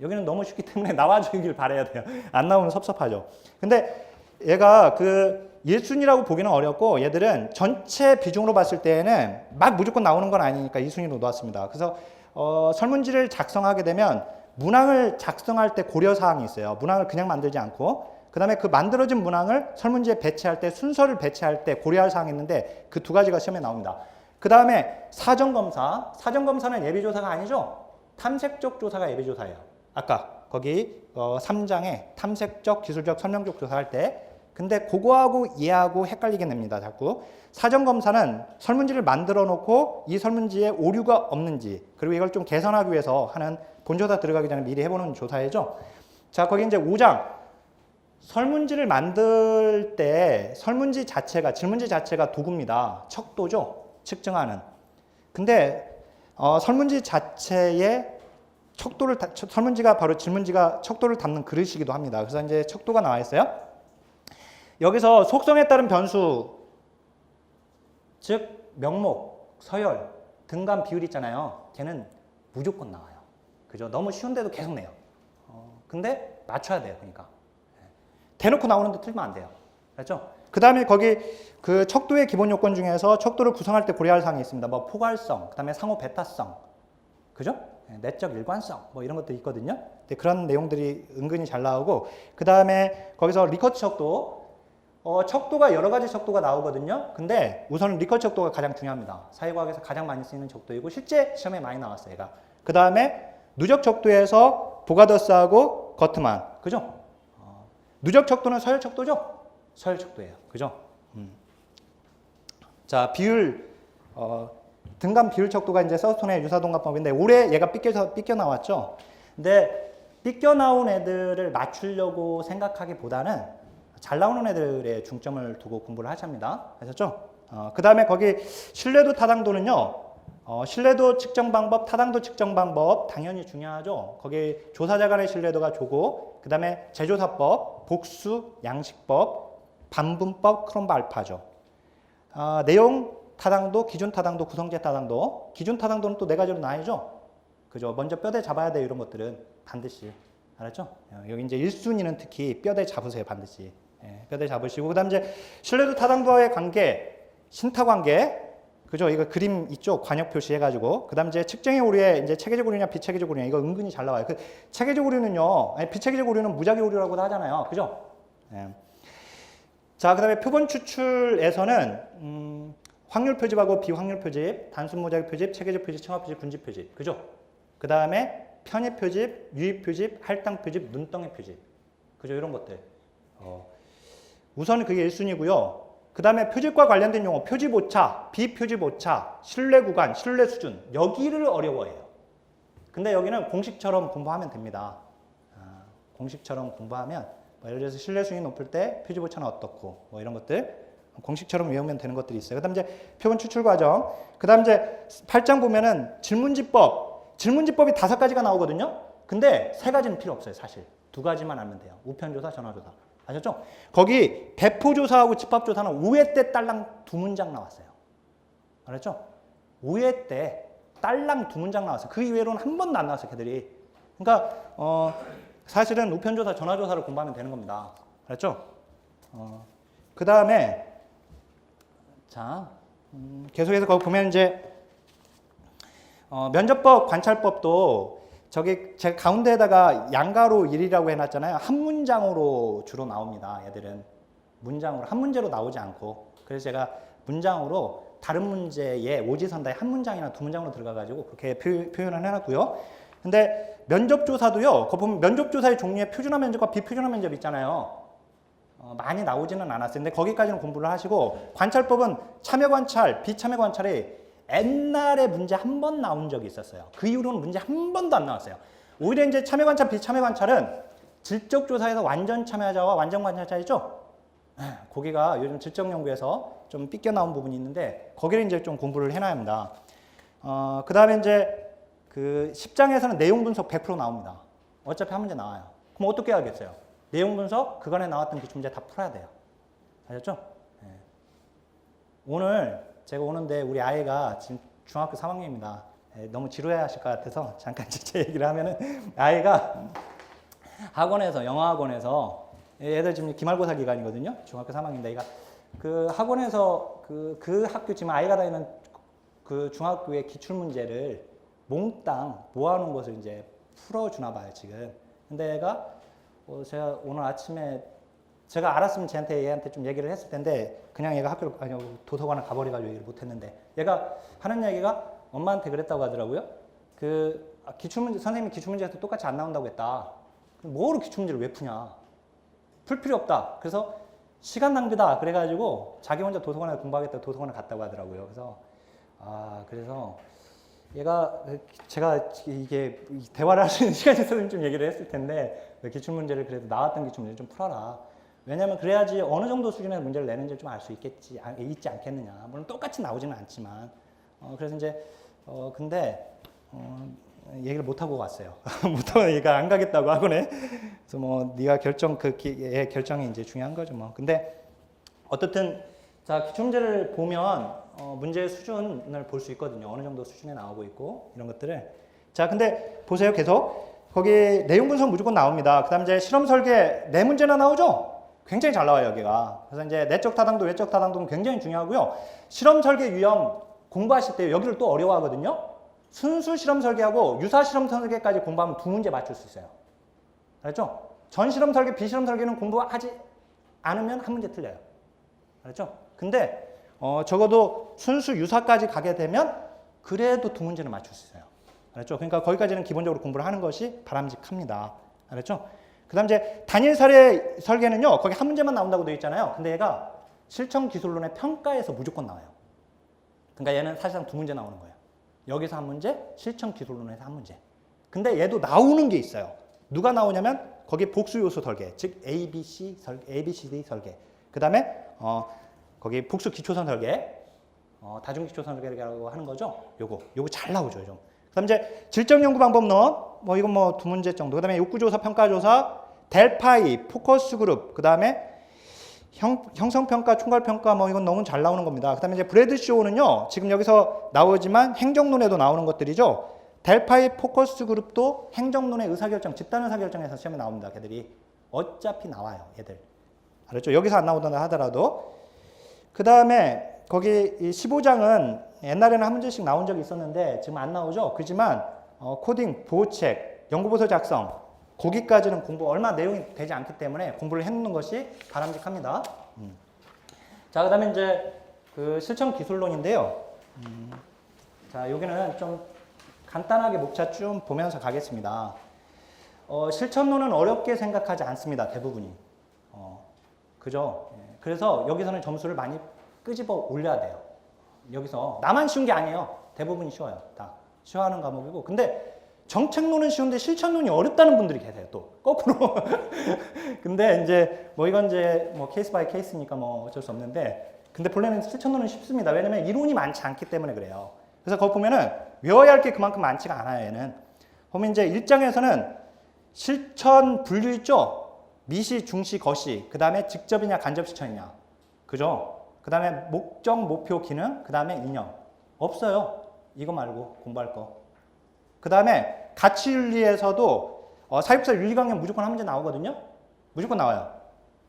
여기는 너무 쉽기 때문에 나와주길 바라야 돼요. 안 나오면 섭섭하죠. 근데 얘가 그 1순위라고 보기는 어렵고 얘들은 전체 비중으로 봤을 때에는 막 무조건 나오는 건 아니니까 2순위로 놓았습니다. 그래서 설문지를 작성하게 되면 문항을 작성할 때 고려사항이 있어요. 문항을 그냥 만들지 않고 그 다음에 그 만들어진 문항을 설문지에 배치할 때 순서를 배치할 때 고려할 사항이 있는데 그 2가지가 시험에 나옵니다. 그 다음에 사전검사. 사전검사는 예비조사가 아니죠. 탐색적 조사가 예비조사예요. 아까 거기 3장에 탐색적, 기술적, 설명적 조사할 때 근데 그거하고 얘하고 헷갈리게 됩니다. 자꾸. 사전검사는 설문지를 만들어 놓고 이 설문지에 오류가 없는지 그리고 이걸 좀 개선하기 위해서 하는 본조사 들어가기 전에 미리 해보는 조사이죠. 자, 거기 이제 5장. 설문지를 만들 때 설문지 자체가, 질문지 자체가 도구입니다. 척도죠. 측정하는. 근데 설문지 자체에 설문지가 바로 질문지가 척도를 담는 그릇이기도 합니다. 그래서 이제 척도가 나와 있어요. 여기서 속성에 따른 변수, 즉 명목, 서열, 등간 비율 있잖아요. 걔는 무조건 나와요. 그죠? 너무 쉬운데도 계속 내요. 근데 맞춰야 돼요. 그러니까 대놓고 나오는데 틀리면 안 돼요. 알죠? 그 다음에 거기 그 척도의 기본 요건 중에서 척도를 구성할 때 고려할 사항이 있습니다. 뭐 포괄성, 그 다음에 상호 배타성, 그죠? 내적 일관성 뭐 이런 것도 있거든요. 근데 그런 내용들이 은근히 잘 나오고 그 다음에 거기서 리커트 척도 척도가 여러 가지 척도가 나오거든요. 근데 우선 리커트 척도가 가장 중요합니다. 사회과학에서 가장 많이 쓰이는 척도이고 실제 시험에 많이 나왔어요. 얘가. 그 다음에 누적 척도에서 보가더스하고 거트만 그죠? 누적 척도는 서열 척도죠? 서열 척도예요. 그죠? 자 비율 등간 비율 척도가 이제 서스톤의 유사동갑법인데 올해 얘가 삐껴 나왔죠. 근데 삐껴 나온 애들을 맞추려고 생각하기보다는 잘 나오는 애들의 중점을 두고 공부를 하십니다. 아셨죠? 그 다음에 거기 신뢰도 타당도는요. 신뢰도 측정 방법, 타당도 측정 방법 당연히 중요하죠. 거기 조사자 간의 신뢰도가 조고 그 다음에 재조사법, 복수, 양식법, 반분법, 크롬바 알파죠. 내용 타당도, 기준 타당도, 구성재 타당도. 기준 타당도는 또 네 가지로 나뉘죠. 그죠? 먼저 뼈대 잡아야 돼요. 이런 것들은 반드시. 알았죠? 여기 이제 1순위는 특히 뼈대 잡으세요. 반드시. 뼈대 잡으시고. 그 다음 이제 신뢰도 타당도와의 관계, 신타 관계. 그죠? 이거 그림 있죠? 관역 표시해가지고. 그 다음 이제 측정의 오류에 이제 체계적 오류냐 비체계적 오류냐. 이거 은근히 잘 나와요. 그 체계적 오류는요. 아니, 비체계적 오류는 무작위 오류라고도 하잖아요. 그죠? 자, 그 다음에 표본 추출에서는, 확률 표집하고 비확률 표집, 단순 모자기 표집, 체계적 표집, 청합 표집, 군집 표집. 그죠? 그 다음에 편입 표집, 유입 표집, 할당 표집, 눈덩이 표집. 그죠? 이런 것들. 우선 그게 1순위고요. 그 다음에 표집과 관련된 용어, 표집 오차, 비표집 오차, 신뢰 구간, 신뢰 수준. 여기를 어려워해요. 근데 여기는 공식처럼 공부하면 됩니다. 공식처럼 공부하면 예를 들어서 신뢰 수준이 높을 때 표집 오차는 어떻고 뭐 이런 것들. 공식처럼 외우면 되는 것들이 있어요. 그 다음 이제 표본 추출 과정. 그 다음 이제 8장 보면은 질문지법. 질문지법이 5가지가 나오거든요. 근데 3가지는 필요 없어요. 사실. 2가지만 알면 돼요. 우편조사, 전화조사. 아셨죠? 거기 대포조사하고 집합조사는 5회 때 딸랑 2문장 나왔어요. 알았죠? 5회 때 딸랑 2문장 나왔어요. 그 이외로는 한 번도 안 나왔어요. 걔들이. 그러니까 사실은 우편조사, 전화조사를 공부하면 되는 겁니다. 알았죠? 그 다음에 자, 계속해서 거기 보면 이제 면접법, 관찰법도 저기 제가 가운데에다가 양가로 1이라고 해놨잖아요. 한 문장으로 주로 나옵니다. 얘들은 문장으로 한 문제로 나오지 않고 그래서 제가 문장으로 다른 문제에 오지선다에 한 문장이나 2문장으로 들어가가지고 그렇게 표현을 해놨고요. 근데 면접조사도요. 거기 보면 면접조사의 종류에 표준화 면접과 비표준화 면접 있잖아요. 많이 나오지는 않았어요. 근데 거기까지는 공부를 하시고 관찰법은 참여관찰, 비참여관찰이 옛날에 문제 한 번 나온 적이 있었어요. 그 이후로는 문제 한 번도 안 나왔어요. 오히려 이제 참여관찰, 비참여관찰은 질적조사에서 완전 참여자와 완전 관찰자 있죠? 거기가 요즘 질적연구에서 좀 삐껴 나온 부분이 있는데 거기를 이제 좀 공부를 해놔야 합니다. 그 다음에 이제 그 10장에서는 내용 분석 100% 나옵니다. 어차피 한 문제 나와요. 그럼 어떻게 하겠어요? 내용 분석, 그간에 나왔던 기출문제 다 풀어야 돼요. 아셨죠? 네. 오늘 제가 오는데 우리 아이가 지금 중학교 3학년입니다. 너무 지루해 하실 것 같아서 잠깐 제 얘기를 하면은 아이가 학원에서, 영어학원에서 애들 지금 기말고사 기간이거든요. 중학교 3학년인데 얘가 그 학원에서 그 학교 지금 아이가 다니는 그 중학교의 기출문제를 몽땅 모아놓은 것을 이제 풀어주나 봐요, 지금. 근데 얘가 제가 오늘 아침에 제가 알았으면 얘한테 좀 얘기를 했을 텐데 그냥 얘가 학교를 도서관을 가버려가지고 얘기를 못했는데 얘가 하는 얘기가 엄마한테 그랬다고 하더라고요. 그 기출문제 선생님이 기출문제에서 똑같이 안 나온다고 했다. 뭐로 기출문제를 왜 푸냐? 풀 필요 없다. 그래서 시간 낭비다. 그래가지고 자기 혼자 도서관에 공부하겠다고 도서관에 갔다고 하더라고요. 그래서 그래서 얘가 제가 이게 대화를 할 수 있는 시간이 있었으면 좀 얘기를 했을 텐데 기출문제를 그래도 나왔던 기출문제를 좀 풀어라. 왜냐면 그래야지 어느 정도 수준의 문제를 내는지 좀 알 수 있지 않겠느냐. 물론 똑같이 나오지는 않지만 그래서 이제 근데 얘기를 못 하고 왔어요. 못하고 얘가 안 가겠다고 학원에. 그래서 뭐 네가 얘 결정이 이제 중요한 거죠 뭐. 근데 어떻든 자 기출문제를 보면 문제의 수준을 볼 수 있거든요. 어느 정도 수준에 나오고 있고 이런 것들을. 자 근데 보세요 계속. 거기 내용 분석 무조건 나옵니다. 그 다음 이제 실험 설계 4문제나 나오죠? 굉장히 잘 나와요, 여기가. 그래서 이제 내적 타당도, 외적 타당도는 굉장히 중요하고요. 실험 설계 유형 공부하실 때 여기를 또 어려워하거든요. 순수 실험 설계하고 유사 실험 설계까지 공부하면 2문제 맞출 수 있어요. 알았죠? 전 실험 설계, 비실험 설계는 공부하지 않으면 1문제 틀려요. 알았죠? 근데 적어도 순수 유사까지 가게 되면 그래도 2문제는 맞출 수 있어요. 알았죠? 그러니까 거기까지는 기본적으로 공부를 하는 것이 바람직합니다. 알았죠? 그 다음 이제 단일 사례 설계는요, 거기 1문제만 나온다고 되어 있잖아요. 근데 얘가 실천 기술론의 평가에서 무조건 나와요. 그러니까 얘는 사실상 2문제 나오는 거예요. 여기서 1문제, 실천 기술론에서 1문제. 근데 얘도 나오는 게 있어요. 누가 나오냐면 거기 복수 요소 설계, 즉 ABCD 설계. 그 다음에 거기 복수 기초선 설계, 다중 기초선 설계라고 하는 거죠. 요거 잘 나오죠, 좀. 그다음 이제 질적 연구 방법론, 뭐 이건 뭐 2문제 정도. 그다음에 욕구조사, 평가조사, 델파이, 포커스 그룹. 그다음에 형성평가, 총괄평가, 뭐 이건 너무 잘 나오는 겁니다. 그다음에 이제 브래드쇼우는요, 지금 여기서 나오지만 행정론에도 나오는 것들이죠. 델파이, 포커스 그룹도 행정론의 의사결정, 집단 의사결정에서 시험에 나옵니다. 걔들이 어차피 나와요, 얘들. 알았죠? 여기서 안 나오던가 하더라도. 그 다음에 거기 이 15장은 옛날에는 1문제씩 나온 적이 있었는데 지금 안 나오죠? 그지만 코딩, 보호책, 연구보소 작성, 거기까지는 공부 얼마 내용이 되지 않기 때문에 공부를 해놓는 것이 바람직합니다. 자, 그 다음에 이제 그 실천 기술론인데요. 자, 여기는 좀 간단하게 목차 쭉 보면서 가겠습니다. 실천론은 어렵게 생각하지 않습니다. 대부분이. 그죠? 그래서 여기서는 점수를 많이 끄집어 올려야 돼요. 여기서 나만 쉬운 게 아니에요. 대부분이 쉬워요. 다 쉬워하는 과목이고. 근데 정책론은 쉬운데 실천론이 어렵다는 분들이 계세요. 또 거꾸로. 근데 이제 뭐 이건 이제 뭐 케이스 바이 케이스니까 뭐 어쩔 수 없는데, 근데 본래는 실천론은 쉽습니다. 왜냐면 이론이 많지 않기 때문에 그래요. 그래서 거기 보면은 외워야 할 게 그만큼 많지가 않아요. 얘는 보면 이제 1장에서는 실천 분류 있죠. 미시, 중시, 거시. 그 다음에 직접이냐 간접 실천이냐. 그죠? 그 다음에 목적, 목표, 기능. 그 다음에 이념. 없어요. 이거 말고 공부할 거. 그 다음에 가치윤리에서도 사육사 윤리강령 무조건 1문제 나오거든요. 무조건 나와요.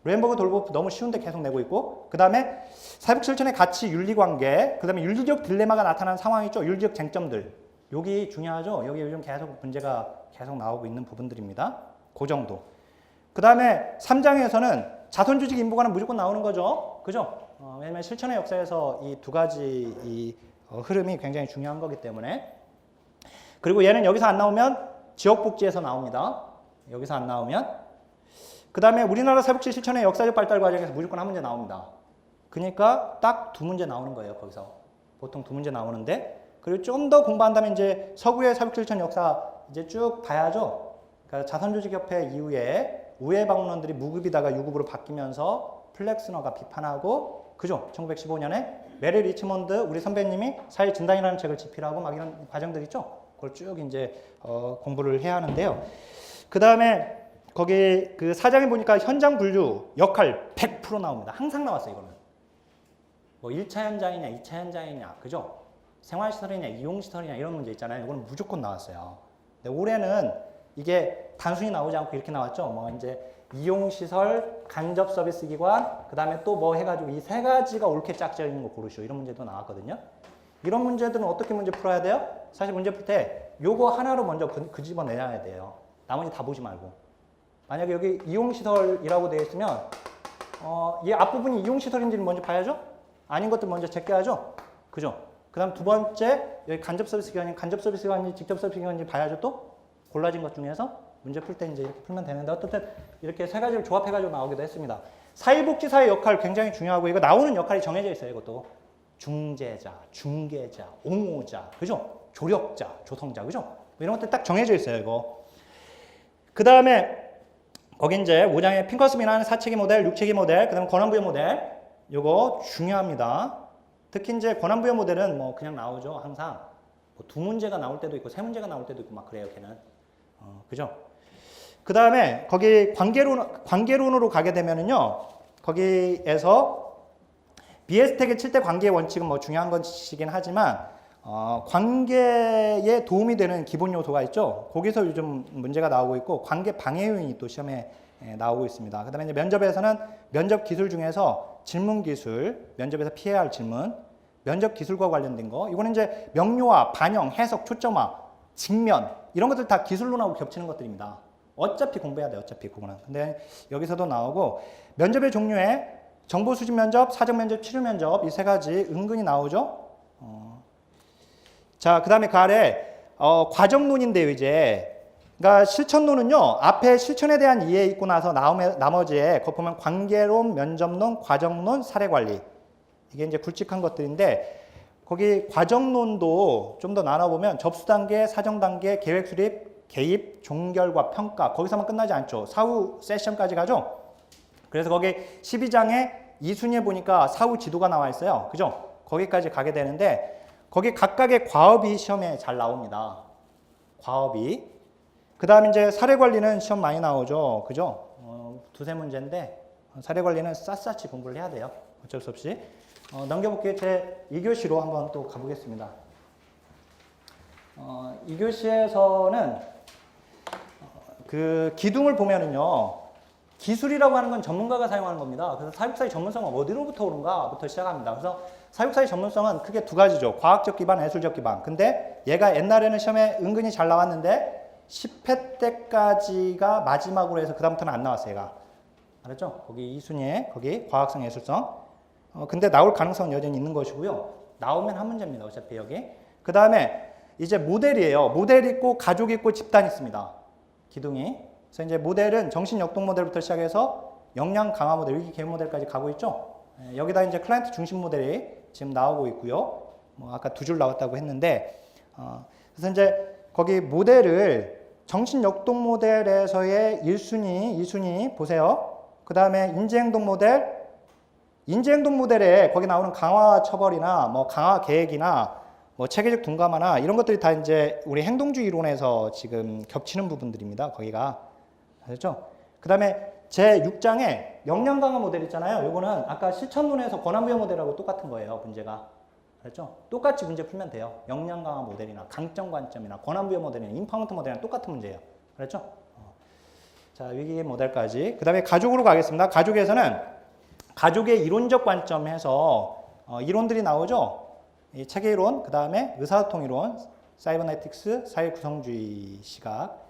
램버그 돌보프 너무 쉬운데 계속 내고 있고, 그 다음에 사육 실천의 가치 윤리관계, 그 다음에 윤리적 딜레마가 나타나는 상황이 있죠. 윤리적 쟁점들. 여기 중요하죠. 여기 요즘 계속 문제가 계속 나오고 있는 부분들입니다. 그 정도. 그 다음에 3장에서는 자선조직 인보관은 무조건 나오는 거죠. 그죠? 왜냐면 실천의 역사에서 이 2가지 이 흐름이 굉장히 중요한 거기 때문에. 그리고 얘는 여기서 안 나오면 지역복지에서 나옵니다. 여기서 안 나오면. 그 다음에 우리나라 사회복지 실천의 역사적 발달 과정에서 무조건 1문제 나옵니다. 그러니까 딱 2문제 나오는 거예요. 거기서. 보통 2문제 나오는데, 그리고 좀 더 공부한다면 이제 서구의 사회복지 실천 역사 이제 쭉 봐야죠. 그러니까 자선조직협회 이후에 우회 방문원들이 무급이다가 유급으로 바뀌면서 플렉스너가 비판하고, 그죠? 1915년에 메리 리치몬드 우리 선배님이 사회 진단이라는 책을 집필하고 막 이런 과정들 있죠? 그걸 쭉 이제 공부를 해야 하는데요. 그 다음에 거기 그 4장에 보니까 현장 분류 역할 100% 나옵니다. 항상 나왔어요, 이거는. 뭐 1차 현장이냐, 2차 현장이냐, 그죠? 생활시설이냐, 이용시설이냐 이런 문제 있잖아요. 이거는 무조건 나왔어요. 근데 올해는 이게 단순히 나오지 않고 이렇게 나왔죠. 뭐 이제 이용시설, 간접 서비스 기관, 그 다음에 또 뭐 해가지고 이 3가지가 옳게 짝져 있는 거 고르시오. 이런 문제도 나왔거든요. 이런 문제들은 어떻게 문제 풀어야 돼요? 사실 문제 풀 때 요거 하나로 먼저 그집어내야 돼요. 나머지 다 보지 말고. 만약에 여기 이용시설이라고 되어 있으면 이 앞부분이 이용시설인지를 먼저 봐야죠. 아닌 것들 먼저 제껴야죠. 그죠? 그 다음 2번째 여기 간접 서비스 기관이 간접 서비스 기관인지 직접 서비스 기관인지 봐야죠. 또 골라진 것 중에서 문제 풀 때 이제 이렇게 풀면 되는데, 어쨌든 이렇게 3가지를 조합해가지고 나오기도 했습니다. 사회복지사의 역할 굉장히 중요하고, 이거 나오는 역할이 정해져 있어요. 이것도 중재자, 중개자, 옹호자, 그죠? 조력자, 조성자, 그죠? 뭐 이런 것들 딱 정해져 있어요. 이거. 그 다음에 거기 이제 5장에 핑커스 미나는 4체계 모델, 6체계 모델, 그 다음에 권한부여 모델. 요거 중요합니다. 특히 이제 권한부여 모델은 뭐 그냥 나오죠. 항상 뭐 2문제가 나올 때도 있고 3문제가 나올 때도 있고 막 그래요. 걔는. 그죠? 그 다음에 거기 관계론으로 가게 되면은요, 거기에서 비에스텍의 7대 관계의 원칙은 뭐 중요한 것이긴 하지만, 관계에 도움이 되는 기본 요소가 있죠. 거기서 요즘 문제가 나오고 있고, 관계 방해 요인이 또 시험에 나오고 있습니다. 그 다음에 이제 면접에서는 면접 기술 중에서 질문 기술, 면접에서 피해야 할 질문, 면접 기술과 관련된 거. 이거는 이제 명료화, 반영, 해석, 초점화, 직면 이런 것들 다 기술론하고 겹치는 것들입니다. 어차피 공부해야 돼, 어차피 그거는. 근데 여기서도 나오고 면접의 종류에 정보 수집 면접, 사적 면접, 치료 면접 이 세 가지 은근히 나오죠. 자, 그다음에 그 아래 과정론인데요, 이제. 그러니까 실천론은요, 앞에 실천에 대한 이해 있고 나서 나머지에 그거 보면 관계론, 면접론, 과정론, 사례관리 이게 이제 굵직한 것들인데 거기 과정론도 좀 더 나눠보면 접수 단계, 사정 단계, 계획 수립, 개입, 종결과 평가 거기서만 끝나지 않죠. 사후 세션까지 가죠. 그래서 거기 12장에 2순위에 보니까 사후 지도가 나와 있어요. 그죠? 거기까지 가게 되는데 거기 각각의 과업이 시험에 잘 나옵니다. 과업이. 그 다음 이제 사례관리는 시험 많이 나오죠. 그죠? 두세 문제인데 사례관리는 샅샅이 공부를 해야 돼요. 어쩔 수 없이. 넘겨볼게요. 제 2교시로 한번 또 가보겠습니다. 2교시에서는 그 기둥을 보면은요. 기술이라고 하는 건 전문가가 사용하는 겁니다. 그래서 사육사의 전문성은 어디로부터 오는가부터 시작합니다. 그래서 사육사의 전문성은 크게 두 가지죠. 과학적 기반, 예술적 기반. 근데 얘가 옛날에는 시험에 은근히 잘 나왔는데 10회 때까지가 마지막으로 해서 그다음부터는 안 나왔어요. 얘가. 알았죠? 거기 2순위에 거기 과학성, 예술성. 근데 나올 가능성은 여전히 있는 것이고요. 나오면 한 문제입니다. 어차피 여기. 그 다음에 이제 모델이에요. 모델 있고 가족 있고 집단 있습니다. 기둥이. 그래서 이제 모델은 정신 역동 모델부터 시작해서 역량 강화 모델, 위기 개선 모델까지 가고 있죠. 여기다 이제 클라이언트 중심 모델이 지금 나오고 있고요. 뭐 아까 두 줄 나왔다고 했는데, 그래서 이제 거기 모델을 정신 역동 모델에서의 1순위, 2순위 보세요. 그 다음에 인지행동 모델, 인지행동 모델에 거기 나오는 강화 처벌이나 뭐 강화 계획이나 뭐 체계적 둔감화나 이런 것들이 다 이제 우리 행동주의 이론에서 지금 겹치는 부분들입니다. 거기가. 아셨죠? 그 다음에 제6장에 역량 강화 모델 있잖아요. 요거는 아까 실천론에서 권한부여 모델하고 똑같은 거예요. 문제가. 알았죠? 똑같이 문제 풀면 돼요. 역량 강화 모델이나 강점 관점이나 권한부여 모델이나 인파운트 모델이랑 똑같은 문제예요. 알았죠? 자, 위기 모델까지. 그 다음에 가족으로 가겠습니다. 가족에서는 가족의 이론적 관점에서 이론들이 나오죠. 이 체계 이론, 그 다음에 의사소통 이론, 사이버네틱스, 사회 구성주의 시각.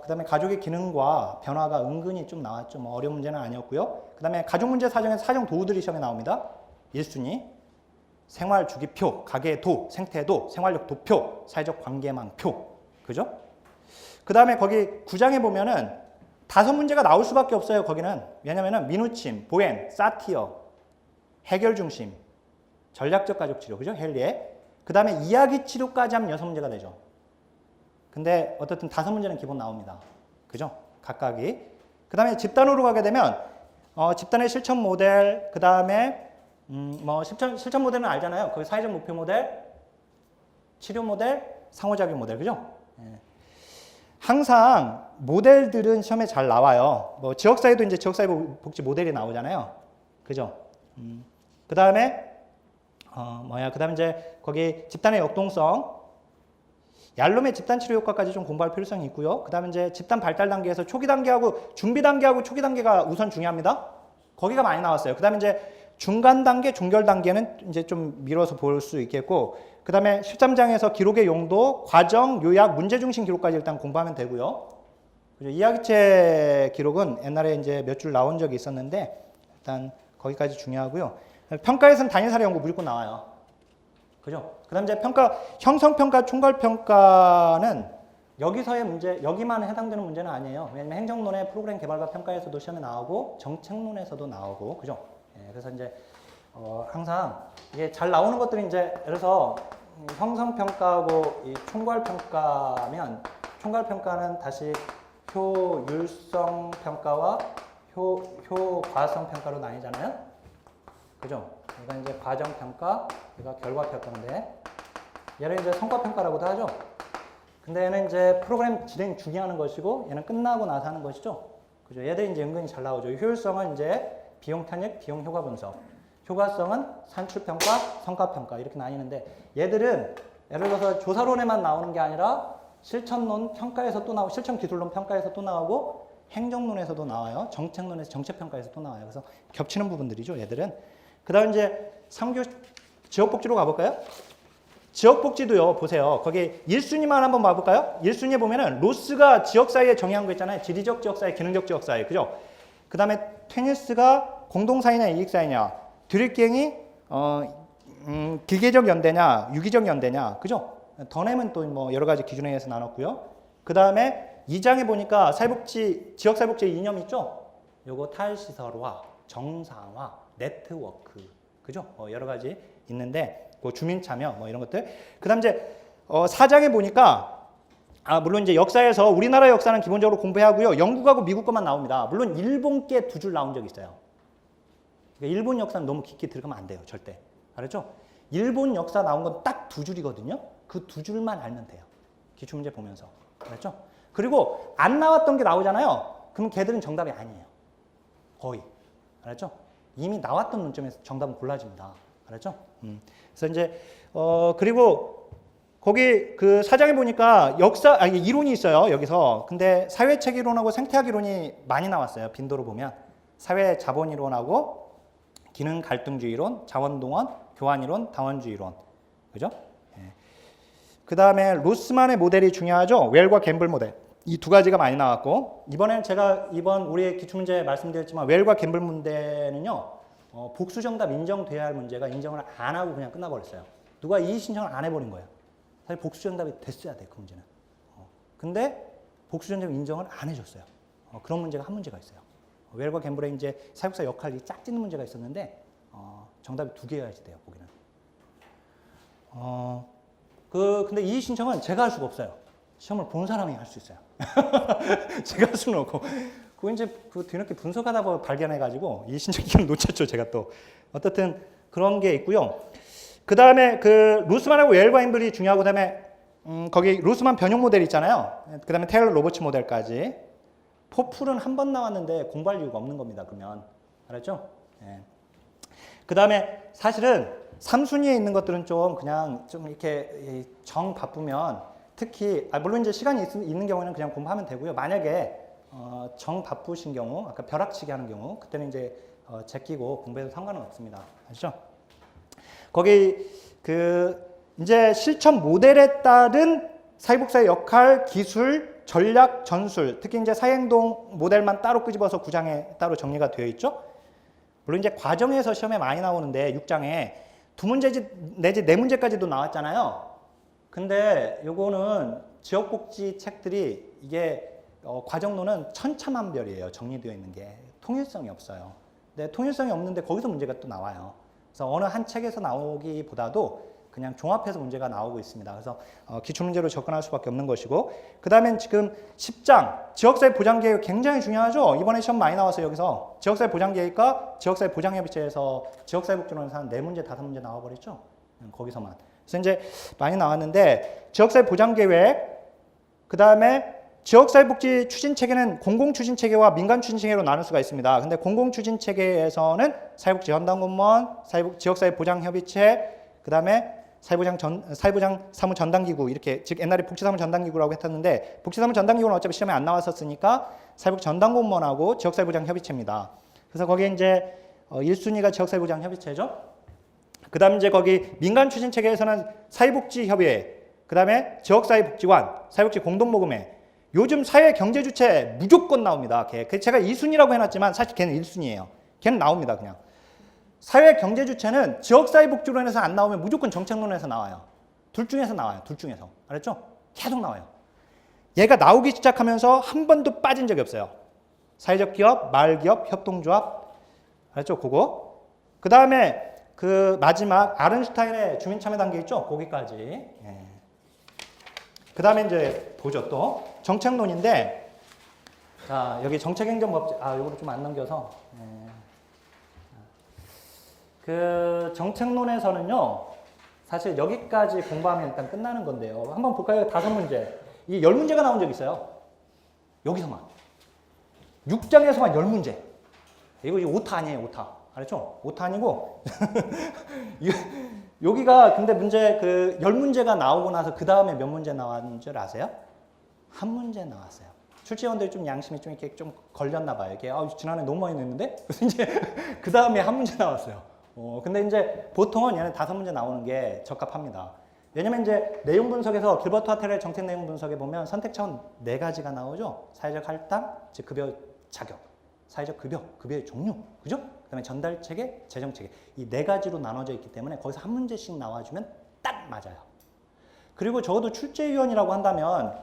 그 다음에 가족의 기능과 변화가 은근히 좀 나왔죠. 뭐 어려운 문제는 아니었고요. 그 다음에 가족 문제 사정에서 사정 도구들이 시험에 나옵니다. 1순위, 생활 주기표, 가계의 도, 생태도, 생활력 도표, 사회적 관계망표. 그죠? 그 다음에 거기 9장에 보면은 5문제가 나올 수밖에 없어요. 거기는. 왜냐면은 민우침, 보엔, 사티어, 해결 중심, 전략적 가족 치료. 그죠? 헬리에. 그 다음에 이야기 치료까지 하면 6문제가 되죠. 근데 어쨌든 5문제는 기본 나옵니다. 그죠? 각각이. 그 다음에 집단으로 가게 되면 집단의 실천 모델, 그 다음에 뭐 실천 모델은 알잖아요. 거기 사회적 목표 모델, 치료 모델, 상호작용 모델. 그죠? 예. 항상 모델들은 시험에 잘 나와요. 뭐 지역사회도 이제 지역사회 복지 모델이 나오잖아요. 그죠? 그 다음에 그 다음에 이제 거기 집단의 역동성, 얄롬의 집단 치료 효과까지 좀 공부할 필요성이 있고요. 그 다음에 이제 집단 발달 단계에서 초기 단계하고 준비 단계하고 초기 단계가 우선 중요합니다. 거기가 많이 나왔어요. 그 다음에 이제 중간 단계, 종결 단계는 이제 좀 미뤄서 볼 수 있겠고, 그 다음에 13장에서 기록의 용도, 과정, 요약, 문제 중심 기록까지 일단 공부하면 되고요. 이야기체 기록은 옛날에 이제 몇 줄 나온 적이 있었는데, 일단 거기까지 중요하고요. 평가에서는 단일 사례 연구 무조건 나와요. 그죠? 그 다음 이제 평가, 형성평가, 총괄평가는 여기서의 문제, 여기만 해당되는 문제는 아니에요. 왜냐면 행정론의 프로그램 개발과 평가에서도 시험에 나오고, 정책론에서도 나오고, 그죠? 예, 그래서 이제, 항상 이게 잘 나오는 것들이 이제, 예를 들어서 형성평가하고 이 총괄평가면, 총괄평가는 다시 효율성 평가와 효과성 평가로 나뉘잖아요. 그죠? 이건 이제 과정 평가, 이거 결과 평가인데, 얘를 이제 성과 평가라고도 하죠. 근데 얘는 이제 프로그램 진행 중에 하는 것이고, 얘는 끝나고 나서 하는 것이죠. 그죠? 얘들이 이제 은근히 잘 나오죠. 효율성은 이제 비용 편익, 비용 효과 분석. 효과성은 산출 평가, 성과 평가 이렇게 나뉘는데, 얘들은 예를 들어서 조사론에만 나오는 게 아니라 실천론 평가에서 또 나오고, 실천 기술론 평가에서 또 나오고, 행정론에서도 나와요. 정책론에서 정책평가에서 또 나와요. 그래서 겹치는 부분들이죠, 얘들은. 그 다음 이제 3교 지역복지로 가볼까요? 지역복지도요, 보세요. 거기 1순위만 한번 봐볼까요? 1순위에 보면은 로스가 지역 사회에 정의한 거 있잖아요. 지리적 지역 사회, 기능적 지역 사회. 그죠? 그 다음에 테니스가 공동사회냐 이익사회냐. 드릴갱이 기계적 연대냐 유기적 연대냐. 그죠? 더냄은 또 뭐 여러 가지 기준에 의해서 나눴고요. 그 다음에 2장에 보니까 사회복지, 지역사회복지 이념 있죠? 요거 탈시설화, 정상화, 네트워크. 그죠? 여러 가지 있는데 뭐 주민 참여 뭐 이런 것들. 그다음 이제 4장에 보니까 물론 이제 역사에서 우리나라 역사는 기본적으로 공부하고요. 영국하고 미국 것만 나옵니다. 물론 일본께 두 줄 나온 적이 있어요. 그러니까 일본 역사는 너무 깊게 들어가면 안 돼요. 절대. 알았죠? 일본 역사 나온 건 딱 두 줄이거든요. 그 두 줄만 알면 돼요. 기출문제 보면서. 알았죠? 그리고 안 나왔던 게 나오잖아요. 그럼 걔들은 정답이 아니에요. 거의. 알았죠? 이미 나왔던 문점에서 정답은 골라집니다. 알았죠? 그래서 이제 그리고 거기 그 4장에 보니까 이론이 있어요. 여기서. 근데 사회책 이론하고 생태학 이론이 많이 나왔어요. 빈도로 보면 사회 자본 이론하고 기능 갈등주의 이론, 자원동원, 교환 이론, 다원주의 이론. 그죠? 예. 그다음에 로스만의 모델이 중요하죠. 웰과 갬블 모델. 이 두 가지가 많이 나왔고 이번에는 제가 이번 우리의 기출문제 말씀드렸지만 웰과 갬블 문제는요. 복수 정답 인정돼야 할 문제가 인정을 안 하고 그냥 끝나버렸어요. 누가 이의 신청을 안 해버린 거예요. 사실 복수 정답이 됐어야 돼, 그 문제는. 근데 복수 정답 인정을 안 해줬어요. 그런 문제가 한 문제가 있어요. 웰과 갬블의 이제 사육사 역할이 짝짓는 문제가 있었는데 정답이 두 개여야지 돼요, 보기는. 근데 이의 신청은 제가 할 수가 없어요. 시험을 본 사람이 할 수 있어요. 제가 할 수는 없고. 그거 이제 그 뒤늦게 분석하다 보면 발견해가지고 이 신청 기간을 놓쳤죠, 제가 또. 어떻든 그런 게 있고요. 그 다음에 그 루스만하고 웰과 갬블이 중요하고, 그 다음에 거기 루스만 변형 모델 있잖아요. 그 다음에 테일러 로버츠 모델까지. 포풀은 한 번 나왔는데 공부할 이유가 없는 겁니다, 그러면. 알았죠? 예. 그 다음에 사실은 3순위에 있는 것들은 좀 그냥 좀 이렇게 정 바쁘면 특히, 물론 이제 시간이 있는 경우에는 그냥 공부하면 되고요. 만약에 정 바쁘신 경우, 아까 벼락치기 하는 경우, 그때는 이제 제끼고 공부해도 상관은 없습니다. 아시죠? 거기 이제 실천 모델에 따른 사회복사의 역할, 기술, 전략, 전술, 특히 이제 사회행동 모델만 따로 끄집어서 9장에 따로 정리가 되어 있죠. 물론 이제 과정에서 시험에 많이 나오는데 6장에 2문제 내지 4문제까지도 나왔잖아요. 근데 요거는 지역복지 책들이 이게 과정론은 천차만별이에요. 정리되어 있는 게 통일성이 없어요. 근데 통일성이 없는데 거기서 문제가 또 나와요. 그래서 어느 한 책에서 나오기보다도 그냥 종합해서 문제가 나오고 있습니다. 그래서 기출문제로 접근할 수밖에 없는 것이고, 그 다음엔 지금 10장 지역사회 보장계획 굉장히 중요하죠. 이번에 시험 많이 나와서 여기서 지역사회 보장계획과 지역사회 보장협의체에서 지역사회복지론에서 한 4문제, 5문제 나와버렸죠. 거기서만. 그래서 이제 많이 나왔는데 지역사회 보장계획, 그 다음에 지역사회복지 추진체계는 공공추진체계와 민간추진체계로 나눌 수가 있습니다. 근데 공공추진체계에서는 사회복지 현장공무원, 지역사회보장협의체, 그 다음에 사회보장 사무 전담기구, 이렇게, 즉 옛날에 복지사무 전담기구라고 했었는데 복지사무 전담기구는 어차피 시험에 안 나왔었으니까 사회복지 전담공무원하고 지역사회보장협의체입니다. 그래서 거기에 이제 1순위가 지역사회보장협의체죠. 그 다음 이제 거기 민간추진체계에서는 사회복지협의회, 그 다음에 지역사회복지관, 사회복지 공동모금회, 요즘 사회경제주체 무조건 나옵니다. 제가 2순위라고 해놨지만 사실 걔는 1순위예요. 걔는 나옵니다, 그냥. 사회경제주체는 지역사회복지론에서 안 나오면 무조건 정책론에서 나와요. 둘 중에서 나와요. 둘 중에서. 알았죠? 계속 나와요. 얘가 나오기 시작하면서 한 번도 빠진 적이 없어요. 사회적 기업, 마을기업, 협동조합. 알았죠? 그거. 그 다음에 그 마지막 아른슈타인의 주민참여 단계 있죠? 거기까지. 예. 그 다음에 이제 보죠, 또. 정책론인데, 자, 여기 정책행정법제, 요거를 좀 안 넘겨서. 예. 그 정책론에서는요, 사실 여기까지 공부하면 일단 끝나는 건데요. 한번 볼까요? 5문제. 이 10문제가 나온 적이 있어요. 여기서만. 6장에서만 10문제. 이거 오타 아니에요, 오타. 알았죠? 오타 아니고. 여기가 근데 문제 10문제가 나오고 나서 그 다음에 몇 문제 나왔는 줄 아세요? 한 문제 나왔어요. 출제원들이 좀 양심이 좀 이렇게 좀 걸렸나 봐요. 이게 지난해 너무 많이 냈는데? 그래서 이제 그 다음에 한 문제 나왔어요. 근데 이제 보통은 얘는 5문제 나오는 게 적합합니다. 왜냐면 이제 내용 분석에서 길버트 하텔의 정책 내용 분석에 보면 선택 차원 4가지가 나오죠. 사회적 할당, 즉 급여 자격, 사회적 급여, 급여의 종류, 그죠? 그다음에 전달 체계, 재정 체계. 이 4가지로 나눠져 있기 때문에 거기서 한 문제씩 나와주면 딱 맞아요. 그리고 적어도 출제위원이라고 한다면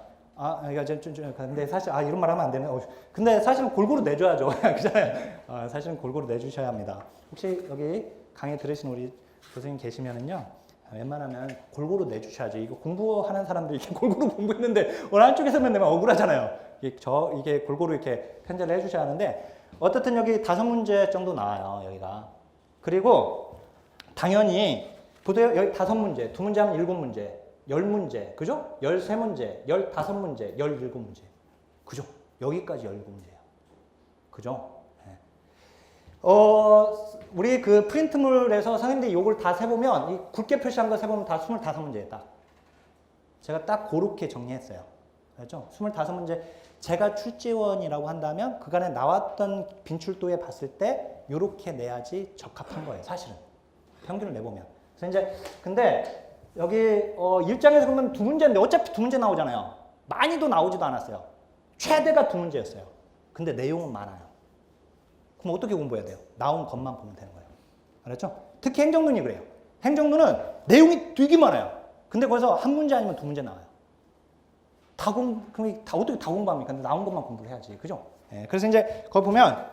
근데 사실 이런 말 하면 안 되네. 근데 사실은 골고루 내줘야죠. 그잖아요. 사실은 골고루 내주셔야 합니다. 혹시 여기 강의 들으신 우리 교수님 계시면은요, 웬만하면 골고루 내주셔야죠. 이거 공부하는 사람들이 이렇게 골고루 공부했는데 어느 한쪽에서만 내면 억울하잖아요. 이게 골고루 이렇게 편제를 해주셔야 하는데, 어떻든 여기 5문제 정도 나와요, 여기가. 그리고 당연히 보세요. 여기 5문제, 2문제 하면 7문제. 10문제, 그죠? 13문제, 15문제, 17문제. 그죠? 여기까지 17문제예요. 그죠? 네. 우리 그 프린트물에서 선생님들이 요걸 다 세보면, 이 굵게 표시한 거 세보면 다 25문제에 딱. 제가 딱 그렇게 정리했어요. 알죠? 25문제. 제가 출제원이라고 한다면, 그간에 나왔던 빈출도에 봤을 때, 요렇게 내야지 적합한 거예요, 사실은. 평균을 내보면. 그래서 이제, 근데, 여기 1장에서 보면 2문제인데 어차피 2문제 나오잖아요. 많이도 나오지도 않았어요. 최대가 2문제였어요. 근데 내용은 많아요. 그럼 어떻게 공부해야 돼요? 나온 것만 보면 되는 거예요. 알았죠? 특히 행정론이 그래요. 행정론은 내용이 되게 많아요. 근데 거기서 한 문제 아니면 2문제 나와요. 그럼 어떻게 다 공부합니까? 근데 나온 것만 공부를 해야지. 그죠? 네, 그래서 이제 거기 보면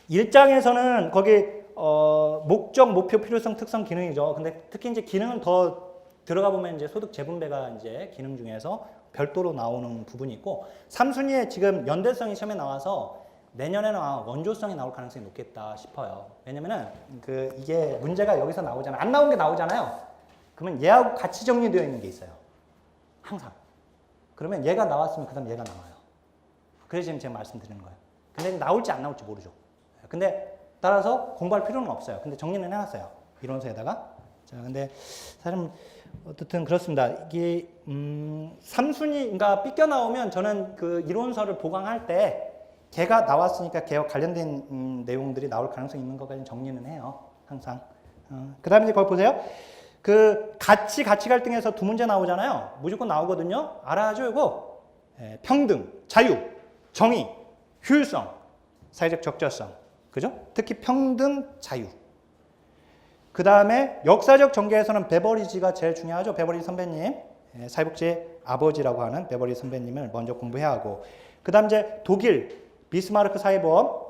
1장에서는 거기 목적, 목표, 필요성, 특성, 기능이죠. 근데 특히 이제 기능은 더 들어가 보면 이제 소득 재분배가 이제 기능 중에서 별도로 나오는 부분이 있고, 3순위에 지금 연대성이 시험에 나와서 내년에는 원조성이 나올 가능성이 높겠다 싶어요. 왜냐면은 이게 문제가 여기서 나오잖아요. 안 나온 게 나오잖아요. 그러면 얘하고 같이 정리되어 있는 게 있어요. 항상. 그러면 얘가 나왔으면 그 다음 얘가 나와요. 그래서 지금 제가 말씀드리는 거예요. 근데 나올지 안 나올지 모르죠. 근데 따라서 공부할 필요는 없어요. 근데 정리는 해놨어요. 이론서에다가. 자, 근데 사실은 어쨌든 그렇습니다. 이게 3순위가 삐껴 나오면 저는 그 이론서를 보강할 때 걔가 나왔으니까 걔와 관련된 내용들이 나올 가능성이 있는 것까지 정리는 해요. 항상. 그 다음에 이제 거기 보세요. 그 가치 갈등에서 2문제 나오잖아요. 무조건 나오거든요. 알아야죠, 이거. 평등, 자유, 정의, 효율성, 사회적 적절성. 그죠? 특히 평등, 자유. 그 다음에 역사적 전개에서는 베버리지가 제일 중요하죠. 베버리지 선배님. 사회복지의 아버지라고 하는 베버리지 선배님을 먼저 공부해야 하고. 그 다음 이제 독일, 비스마르크 사회보험.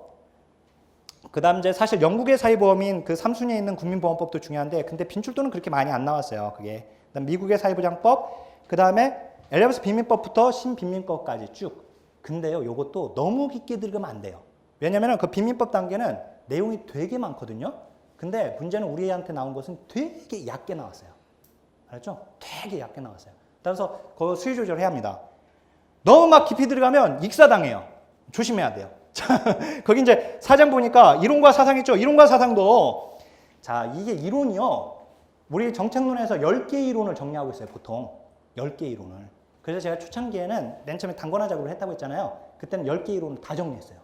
그 다음 이제 사실 영국의 사회보험인 그 3순위에 있는 국민보험법도 중요한데, 근데 빈출도는 그렇게 많이 안 나왔어요. 그게. 그다음 미국의 사회보장법. 그 다음에 엘리자베스 빈민법부터 신빈민법까지 쭉. 근데요, 요것도 너무 깊게 들어가면 안 돼요. 왜냐면 그 빈민법 단계는 내용이 되게 많거든요. 근데 문제는 우리한테 나온 것은 되게 얕게 나왔어요. 알았죠? 되게 얕게 나왔어요. 따라서 그거 수위 조절해야 합니다. 너무 막 깊이 들어가면 익사당해요. 조심해야 돼요. 거기 이제 사장 보니까 이론과 사상 있죠? 이론과 사상도, 자, 이게 이론이요. 우리 정책론에서 10개 이론을 정리하고 있어요, 보통. 10개 이론을. 그래서 제가 초창기에는 맨 처음에 단권화 작업을 했다고 했잖아요. 그때는 10개 이론을 다 정리했어요.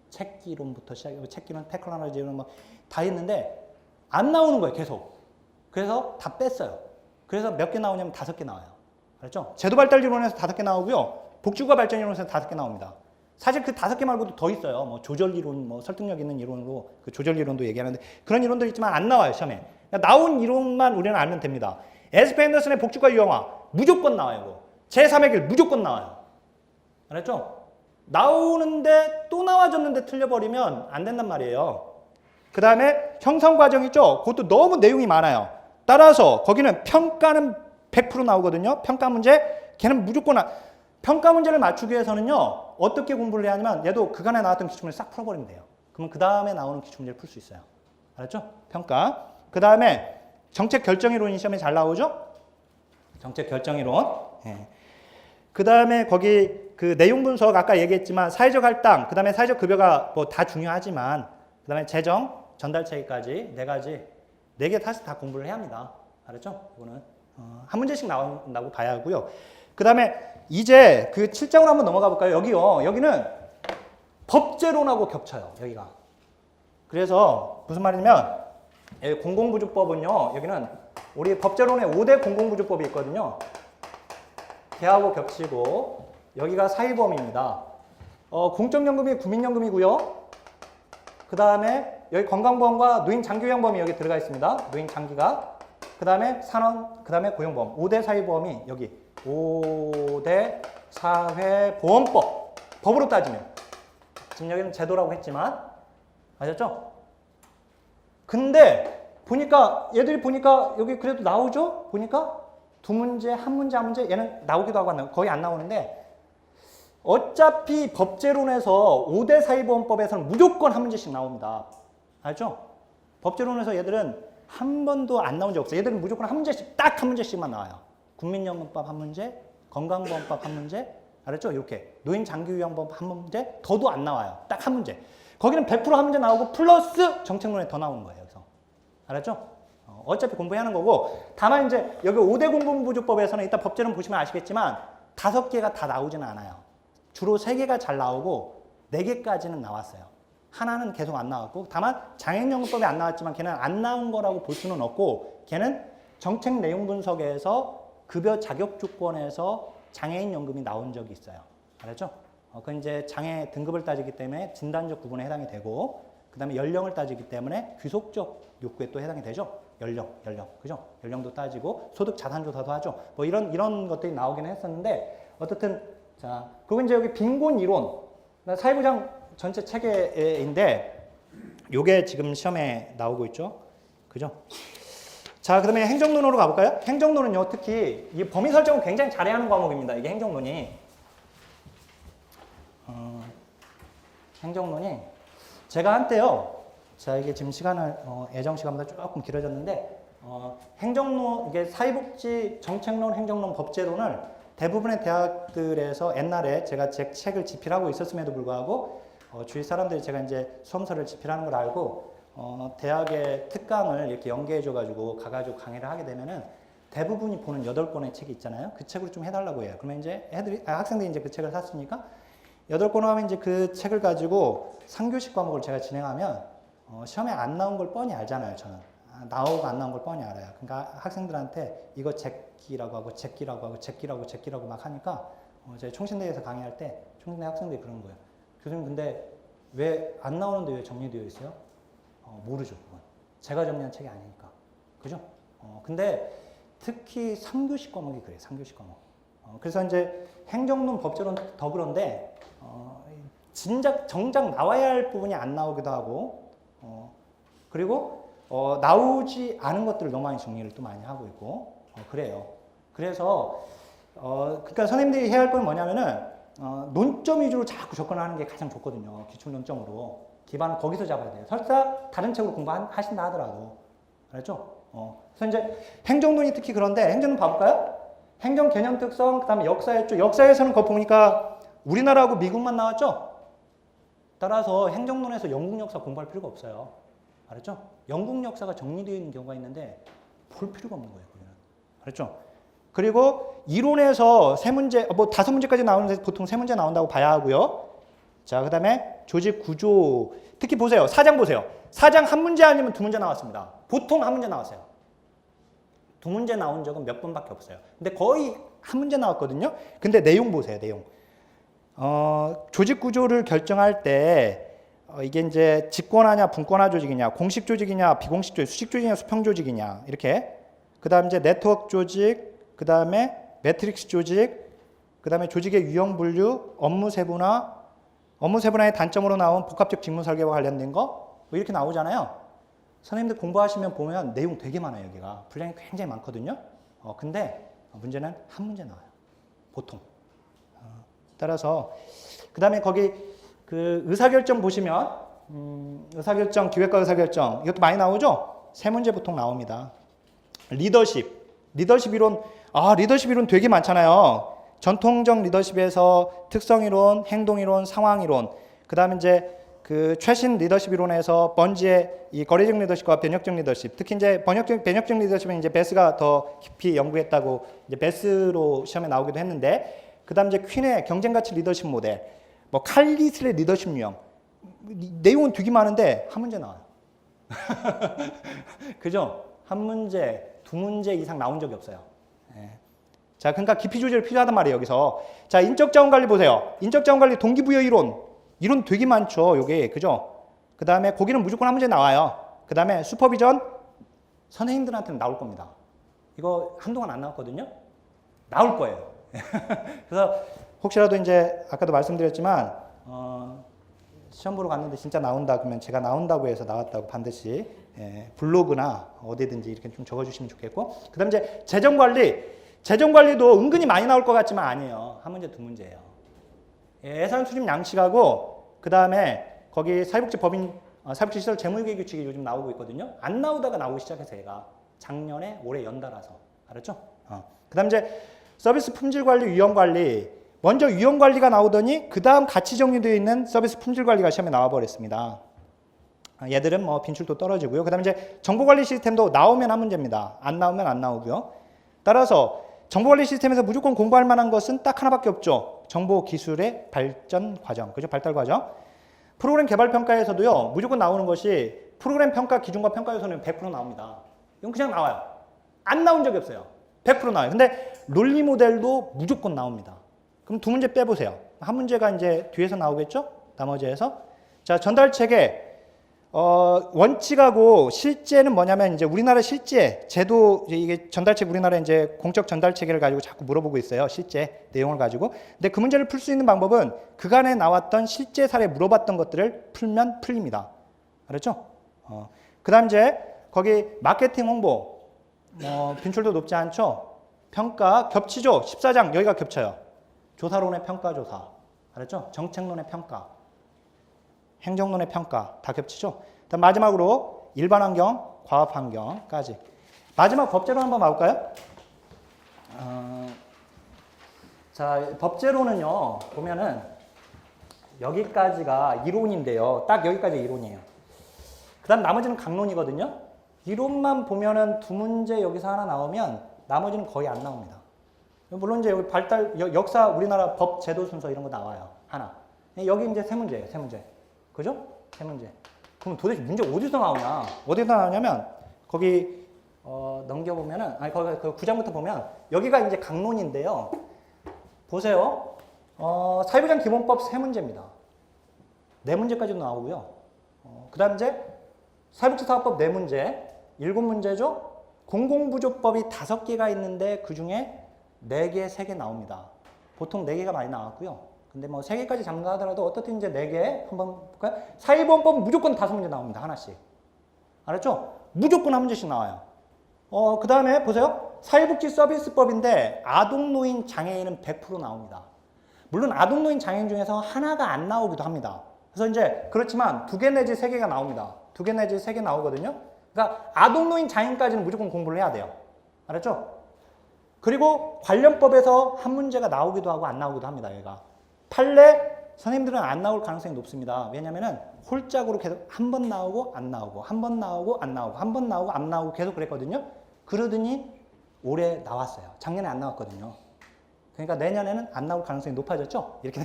책기론부터 시작해서 책기론, 테크놀로지론 뭐 다 했는데 안 나오는 거예요, 계속. 그래서 다 뺐어요. 그래서 몇 개 나오냐면 5개 나와요. 알았죠? 제도 발달 이론에서 5개 나오고요. 복지국가 발전 이론에서 5개 나옵니다. 사실 그 5개 말고도 더 있어요. 뭐 조절 이론, 뭐 설득력 있는 이론으로 그 조절 이론도 얘기하는데 그런 이론도 있지만 안 나와요, 시험에. 그러니까 나온 이론만 우리는 알면 됩니다. 에스페 앤더슨의 복지국가 유형화 무조건 나와요. 제3의 길 무조건 나와요. 알았죠? 나오는데 또 나와줬는데 틀려버리면 안 된단 말이에요. 그 다음에 형성 과정 있죠? 그것도 너무 내용이 많아요. 따라서 거기는 평가는 100% 나오거든요. 평가 문제, 걔는 무조건 평가 문제를 맞추기 위해서는요. 어떻게 공부를 해야 하냐면 얘도 그간에 나왔던 기출문제 싹 풀어버리면 돼요. 그러면 그 다음에 나오는 기출문제를 풀 수 있어요. 알았죠? 평가. 그 다음에 정책 결정이론이 시험에 잘 나오죠? 정책 결정이론. 예. 그 다음에 거기 그 내용 분석 아까 얘기했지만 사회적 할당, 그 다음에 사회적 급여가 뭐 다 중요하지만 그 다음에 재정, 전달 체계까지 4개 다시 다 공부를 해야 합니다. 알았죠? 이거는 한 문제씩 나온다고 봐야 하고요. 그 다음에 이제 그 7장으로 한번 넘어가 볼까요? 여기요. 여기는 법제론하고 겹쳐요. 여기가. 그래서 무슨 말이냐면 공공부주법은요, 여기는 우리 법제론에 5대 공공부주법이 있거든요. 걔하고 겹치고, 여기가 사회보험입니다. 공적연금이 국민연금이고요. 그 다음에 여기 건강보험과 노인장기요양보험이 여기 들어가 있습니다. 노인장기가. 그 다음에 산업, 그 다음에 고용보험. 5대 사회보험이 여기 5대 사회보험법. 법으로 따지면. 지금 여기는 제도라고 했지만, 아셨죠? 근데 보니까 얘들이 보니까 여기 그래도 나오죠? 보니까 두 문제, 한 문제, 한 문제 얘는 나오기도 하고 안 나오고 거의 안 나오는데 어차피 법제론에서 5대 사회보험법에서는 무조건 한 문제씩 나옵니다. 알죠? 법제론에서 얘들은 한 번도 안 나온 적 없어요. 얘들은 무조건 한 문제씩 딱 한 문제씩만 나와요. 국민연금법 한 문제, 건강보험법 한 문제, 알았죠? 이렇게 노인장기요양법 한 문제, 더도 안 나와요. 딱 한 문제. 거기는 100% 한 문제 나오고 플러스 정책론에 더 나오는 거예요. 그래서 알았죠? 어차피 공부해야 하는 거고 다만 이제 여기 5대 공공부주법에서는 이따 법제론 보시면 아시겠지만 5개가 다 나오지는 않아요. 주로 3개가 잘 나오고 4개까지는 나왔어요. 하나는 계속 안 나왔고 다만 장애인연금법이 안 나왔지만 걔는 안 나온 거라고 볼 수는 없고 걔는 정책 내용 분석에서 급여 자격 조건에서 장애인연금이 나온 적이 있어요. 알았죠? 그건 이제 장애 등급을 따지기 때문에 진단적 구분에 해당이 되고 그 다음에 연령을 따지기 때문에 귀속적 욕구에 또 해당이 되죠. 연령, 그죠? 연령도 따지고 소득 자산 조사도 하죠. 뭐 이런 것들이 나오기는 했었는데 어떻든 자, 그리고 이제 여기 빈곤 이론, 사회부장 전체 체계인데 요게 지금 시험에 나오고 있죠. 그죠? 자, 그 다음에 행정론으로 가볼까요? 행정론은요, 특히 이 범위 설정을 굉장히 잘해야 하는 과목입니다. 이게 행정론이. 행정론이 제가 한때요, 자, 이게 지금 시간을 예정 시간보다 조금 길어졌는데 행정론, 이게 사회복지 정책론, 행정론, 법제론을 대부분의 대학들에서 옛날에 제가 제 책을 집필하고 있었음에도 불구하고 주위 사람들이 제가 이제 수험서를 집필하는 걸 알고 대학의 특강을 이렇게 연계해줘가지고 가가지고 강의를 하게 되면은 대부분이 보는 8권의 책이 있잖아요. 그 책으로 좀 해달라고 해요. 그러면 이제 학생들이 이제 그 책을 샀으니까 8권 하면 이제 그 책을 가지고 3교시 과목을 제가 진행하면 시험에 안 나온 걸 뻔히 알잖아요. 저는 나오고 안 나온 걸 뻔히 알아요. 그러니까 학생들한테 이거 제끼라고 하고 제끼라고 하고 제끼라고 막 하니까 제가 총신대에서 강의할 때 총신대 학생들이 그런 거예요. 교수님 근데 왜 안 나오는데 왜 정리되어 있어요? 모르죠. 그건. 제가 정리한 책이 아니니까. 그죠? 근데 특히 3교시 과목이 그래요. 3교시 과목. 그래서 이제 행정론, 법제론 더 그런데 정작 나와야 할 부분이 안 나오기도 하고 그리고 나오지 않은 것들을 너무 많이 정리를 또 많이 하고 있고 그래요. 그래서 그러니까 선생님들이 해야 할 건 뭐냐면은 논점 위주로 자꾸 접근하는 게 가장 좋거든요. 기출 논점으로. 기반을 거기서 잡아야 돼요. 설사 다른 책으로 공부하신다 하더라도. 알았죠? 그래서 이제 행정론이 특히 그런데 행정론 봐볼까요? 행정 개념 특성, 그 다음에 역사의 쪽. 역사에서는 그거 보니까 우리나라하고 미국만 나왔죠? 따라서 행정론에서 영국 역사 공부할 필요가 없어요. 알았죠? 영국 역사가 정리되어 있는 경우가 있는데 볼 필요가 없는 거예요. 거기는. 알았죠? 그리고 이론에서 3문제, 뭐 5문제까지 나오는데 보통 3문제 나온다고 봐야 하고요. 자, 그 다음에 조직 구조. 특히 보세요. 사장 보세요. 사장 한 문제 아니면 2문제 나왔습니다. 보통 한 문제 나왔어요. 2문제 나온 적은 몇 번밖에 없어요. 근데 거의 한 문제 나왔거든요. 근데 내용 보세요. 내용. 조직 구조를 결정할 때 이게 이제 집권화냐 분권화 조직이냐 공식 조직이냐 비공식 조직 수직 조직이냐 수평 조직이냐 이렇게 그 다음 이제 네트워크 조직 그 다음에 매트릭스 조직 그 다음에 조직의 유형 분류 업무 세분화의 단점으로 나온 복합적 직무 설계와 관련된 거 뭐 이렇게 나오잖아요. 선생님들 공부하시면 보면 내용 되게 많아요. 여기가 분량이 굉장히 많거든요. 근데 문제는 한 문제 나와요. 보통. 따라서 그 다음에 거기 그 의사결정 보시면 의사결정, 기획과 의사결정 이것도 많이 나오죠? 3문제 보통 나옵니다. 리더십 이론 리더십 이론 되게 많잖아요. 전통적 리더십에서 특성이론, 행동이론, 상황이론 그 다음에 이제 그 최신 리더십 이론에서 번지의 이 거래적 리더십과 변혁적 리더십 특히 이제 변혁적 리더십은 이제 베스가 더 깊이 연구했다고 이제 베스로 시험에 나오기도 했는데 그 다음 이제 퀸의 경쟁가치 리더십 모델 뭐 칼리슬의 리더십 유형 내용은 되게 많은데 한 문제 나와요. 그죠? 한 문제, 두 문제 이상 나온 적이 없어요. 예. 자, 그러니까 깊이 조절 필요하단 말이에요, 여기서. 자, 인적 자원 관리 보세요. 인적 자원 관리 동기부여 이론 되게 많죠, 요게. 그죠? 그 다음에 거기는 무조건 한 문제 나와요. 그 다음에 슈퍼비전 선생님들한테는 나올 겁니다. 이거 한동안 안 나왔거든요? 나올 거예요. 그래서 혹시라도 이제 아까도 말씀드렸지만 시험 보러 갔는데 진짜 나온다 그러면 제가 나온다고 해서 나왔다고 반드시 블로그나 어디든지 이렇게 좀 적어주시면 좋겠고, 그 다음 이제 재정관리도 은근히 많이 나올 것 같지만 아니에요. 한 문제 두 문제예요. 예산 수립 양식하고 그 다음에 거기 사회복지시설 재무회계 규칙이 요즘 나오고 있거든요. 안 나오다가 나오기 시작해서 얘가 작년에 올해 연달아서. 알았죠? 그 다음 이제 서비스 품질 관리, 위험 관리. 먼저 위험 관리가 나오더니 그 다음 같이 정리되어 있는 서비스 품질 관리가 시험에 나와버렸습니다. 얘들은 뭐 빈출도 떨어지고요. 그 다음에 이제 정보관리 시스템도 나오면 한 문제입니다. 안 나오면 안 나오고요. 따라서 정보관리 시스템에서 무조건 공부할 만한 것은 딱 하나밖에 없죠. 정보기술의 발전 과정. 그죠? 발달 과정. 프로그램 개발 평가에서도요, 무조건 나오는 것이 프로그램 평가 기준과 평가 요소는 100% 나옵니다. 이건 그냥 나와요. 안 나온 적이 없어요. 100% 나와요. 근데 논리 모델도 무조건 나옵니다. 그럼 두 문제 빼보세요. 한 문제가 이제 뒤에서 나오겠죠? 나머지에서. 자, 전달 체계. 원칙하고 실제는 뭐냐면 이제 우리나라 실제 제도, 이게 전달책 우리나라 이제 공적 전달 체계를 가지고 자꾸 물어보고 있어요. 실제 내용을 가지고. 근데 그 문제를 풀 수 있는 방법은 그간에 나왔던 실제 사례 물어봤던 것들을 풀면 풀립니다. 알았죠? 그 다음 이제 거기 마케팅 홍보. 빈출도 높지 않죠? 평가 겹치죠? 14장 여기가 겹쳐요. 조사론의 평가 조사. 알았죠? 정책론의 평가. 행정론의 평가 다 겹치죠. 다음 마지막으로 일반 환경, 과학 환경까지. 마지막 법제로 한번 봐볼까요? 자, 법제로는요 보면은 여기까지가 이론인데요. 딱 여기까지 이론이에요. 그다음 나머지는 강론이거든요. 이론만 보면은 두 문제 여기서 하나 나오면 나머지는 거의 안 나옵니다. 물론 이제 여기 역사 우리나라 법 제도 순서 이런 거 나와요. 하나. 여기 이제 세 문제예요. 세 문제. 그죠? 세 문제. 그럼 도대체 문제 어디서 나오냐? 어디서 나오냐면 거기 넘겨보면은 거기 그 9장부터 보면 여기가 이제 강론인데요. 보세요. 사회보장 기본법 세 문제입니다. 네 문제까지도 나오고요. 그다음 이제 사회복지사업법 네 문제, 7문제죠. 공공부조법이 5개가 있는데 그 중에 4개, 3개 나옵니다. 보통 4개가 많이 나왔고요. 근데 뭐 3개까지 잠가하더라도 어떻든 이제 4개 한번 볼까요? 사회보험법은 무조건 5문제 나옵니다. 하나씩. 알았죠? 무조건 한 문제씩 나와요. 그 다음에 보세요. 사회복지서비스법인데 아동노인 장애인은 100% 나옵니다. 물론 아동노인 장애인 중에서 하나가 안 나오기도 합니다. 그래서 이제 그렇지만 2개 내지 3개가 나옵니다. 2개 내지 3개 나오거든요. 그러니까 아동노인 장애인까지는 무조건 공부를 해야 돼요. 알았죠? 그리고 관련법에서 한 문제가 나오기도 하고 안 나오기도 합니다. 얘가. 판례 선생님들은 안 나올 가능성이 높습니다. 왜냐면은 홀짝으로 계속 한 번 나오고 안 나오고 한 번 나오고 안 나오고 한 번 나오고 안 나오고 계속 그랬거든요. 그러더니 올해 나왔어요. 작년에 안 나왔거든요. 그러니까 내년에는 안 나올 가능성이 높아졌죠. 이렇게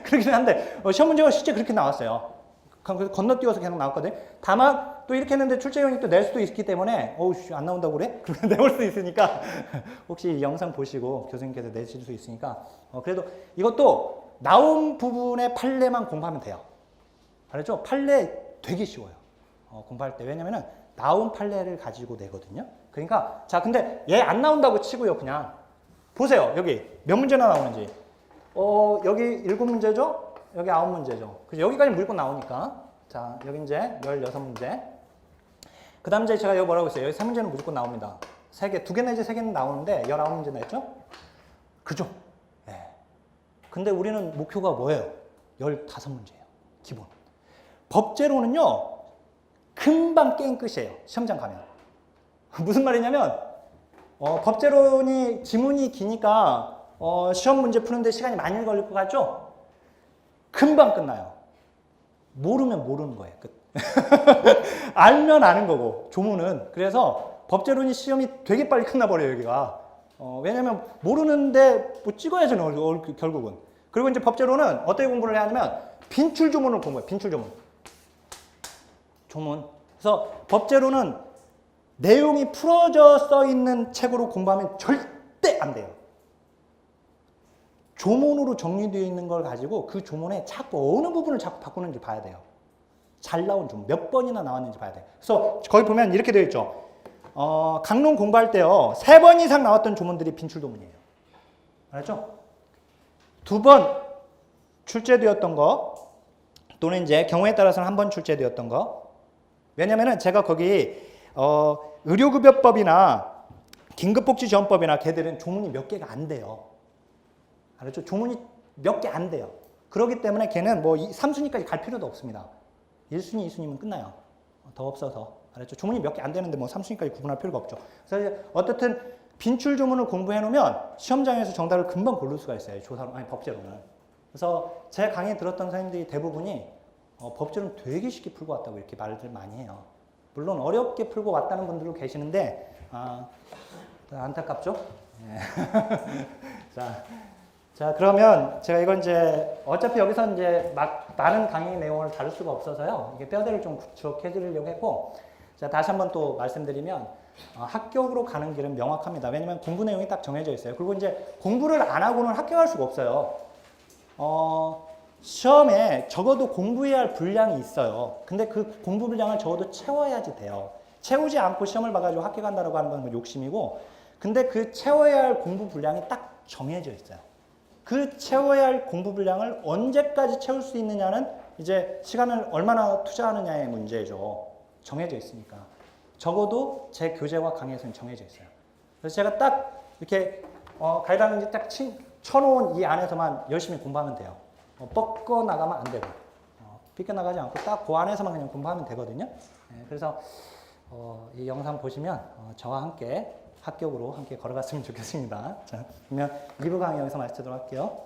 그렇긴 한데 시험 문제가 실제 그렇게 나왔어요. 그래서 건너뛰어서 계속 나왔거든요. 다만 또 이렇게 했는데 출제용이 또 낼 수도 있기 때문에 어우씨 안 나온다고 그래? 그러면 내올 수 있으니까 혹시 이 영상 보시고 교수님께서 내실 수 있으니까 그래도 이것도 나온 부분의 판례만 공부하면 돼요. 알았죠? 판례 되게 쉬워요. 공부할 때. 왜냐면은 나온 판례를 가지고 내거든요. 그러니까 자 근데 얘 안 나온다고 치고요. 그냥 보세요. 여기 몇 문제나 나오는지. 여기 7문제죠? 여기 9문제죠. 그래서 여기까지 무조건 나오니까. 자, 여기 이제 16문제. 그 다음 이제 제가 여기 뭐라고 했어요? 여기 3문제는 무조건 나옵니다. 3개, 2개 내지 3개는 나오는데 19문제 냈죠? 그죠? 예. 네. 근데 우리는 목표가 뭐예요? 15문제예요. 기본. 법제로는요, 금방 게임 끝이에요. 시험장 가면. 무슨 말이냐면, 법제론이 지문이 기니까, 시험 문제 푸는데 시간이 많이 걸릴 것 같죠? 금방 끝나요. 모르면 모르는 거예요. 끝. 알면 아는 거고, 조문은. 그래서 법제론이 시험이 되게 빨리 끝나버려요, 여기가. 왜냐면 모르는데 뭐 찍어야죠, 결국은. 그리고 이제 법제론은 어떻게 공부를 해야 하냐면, 빈출 조문을 공부해요, 빈출 조문. 조문. 그래서 법제로는 내용이 풀어져 써 있는 책으로 공부하면 절대 안 돼요. 조문으로 정리되어 있는 걸 가지고 그 조문에 자꾸 어느 부분을 자꾸 바꾸는지 봐야 돼요. 잘 나온 조문, 몇 번이나 나왔는지 봐야 돼요. 그래서 거기 보면 이렇게 되어 있죠. 강론 공부할 때요, 3번 이상 나왔던 조문들이 빈출도문이에요. 알았죠? 2번 출제되었던 거, 또는 이제 경우에 따라서는 1번 출제되었던 거. 왜냐면은 제가 거기 의료급여법이나 긴급복지지원법이나 걔들은 조문이 몇 개가 안 돼요. 알았죠? 조문이 몇 개 안 돼요. 그렇기 때문에 걔는 뭐 3순위까지 갈 필요도 없습니다. 1순위, 2순위면 끝나요. 더 없어서. 알았죠? 조문이 몇 개 안 되는데 뭐 3순위까지 구분할 필요가 없죠. 그래서 어떻든 빈출 조문을 공부해 놓으면 시험장에서 정답을 금방 고를 수가 있어요. 법제로는. 그래서 제 강의 들었던 선생님들이 대부분이 법제로는 되게 쉽게 풀고 왔다고 이렇게 말들 많이 해요. 물론 어렵게 풀고 왔다는 분들도 계시는데 안타깝죠? 네. 자, 그러면 제가 이건 이제 어차피 여기서 이제 막 많은 강의 내용을 다룰 수가 없어서요. 이게 뼈대를 좀 구축해 드리려고 했고, 자, 다시 한번 또 말씀드리면 합격으로 가는 길은 명확합니다. 왜냐면 공부 내용이 딱 정해져 있어요. 그리고 이제 공부를 안 하고는 합격할 수가 없어요. 시험에 적어도 공부해야 할 분량이 있어요. 근데 그 공부 분량을 적어도 채워야지 돼요. 채우지 않고 시험을 봐가지고 합격한다고 하는 건 욕심이고, 근데 그 채워야 할 공부 분량이 딱 정해져 있어요. 그 채워야 할 공부 분량을 언제까지 채울 수 있느냐는 이제 시간을 얼마나 투자하느냐의 문제죠. 정해져 있으니까. 적어도 제 교재와 강의에서는 정해져 있어요. 그래서 제가 딱 이렇게 가이드라인지 딱 쳐놓은 이 안에서만 열심히 공부하면 돼요. 뻗고 나가면 안 되고, 삐껴나가지 않고 딱 그 안에서만 그냥 공부하면 되거든요. 네, 그래서 이 영상 보시면 저와 함께 합격으로 함께 걸어갔으면 좋겠습니다. 자, 그러면 2부 강의 여기서 마치도록 할게요.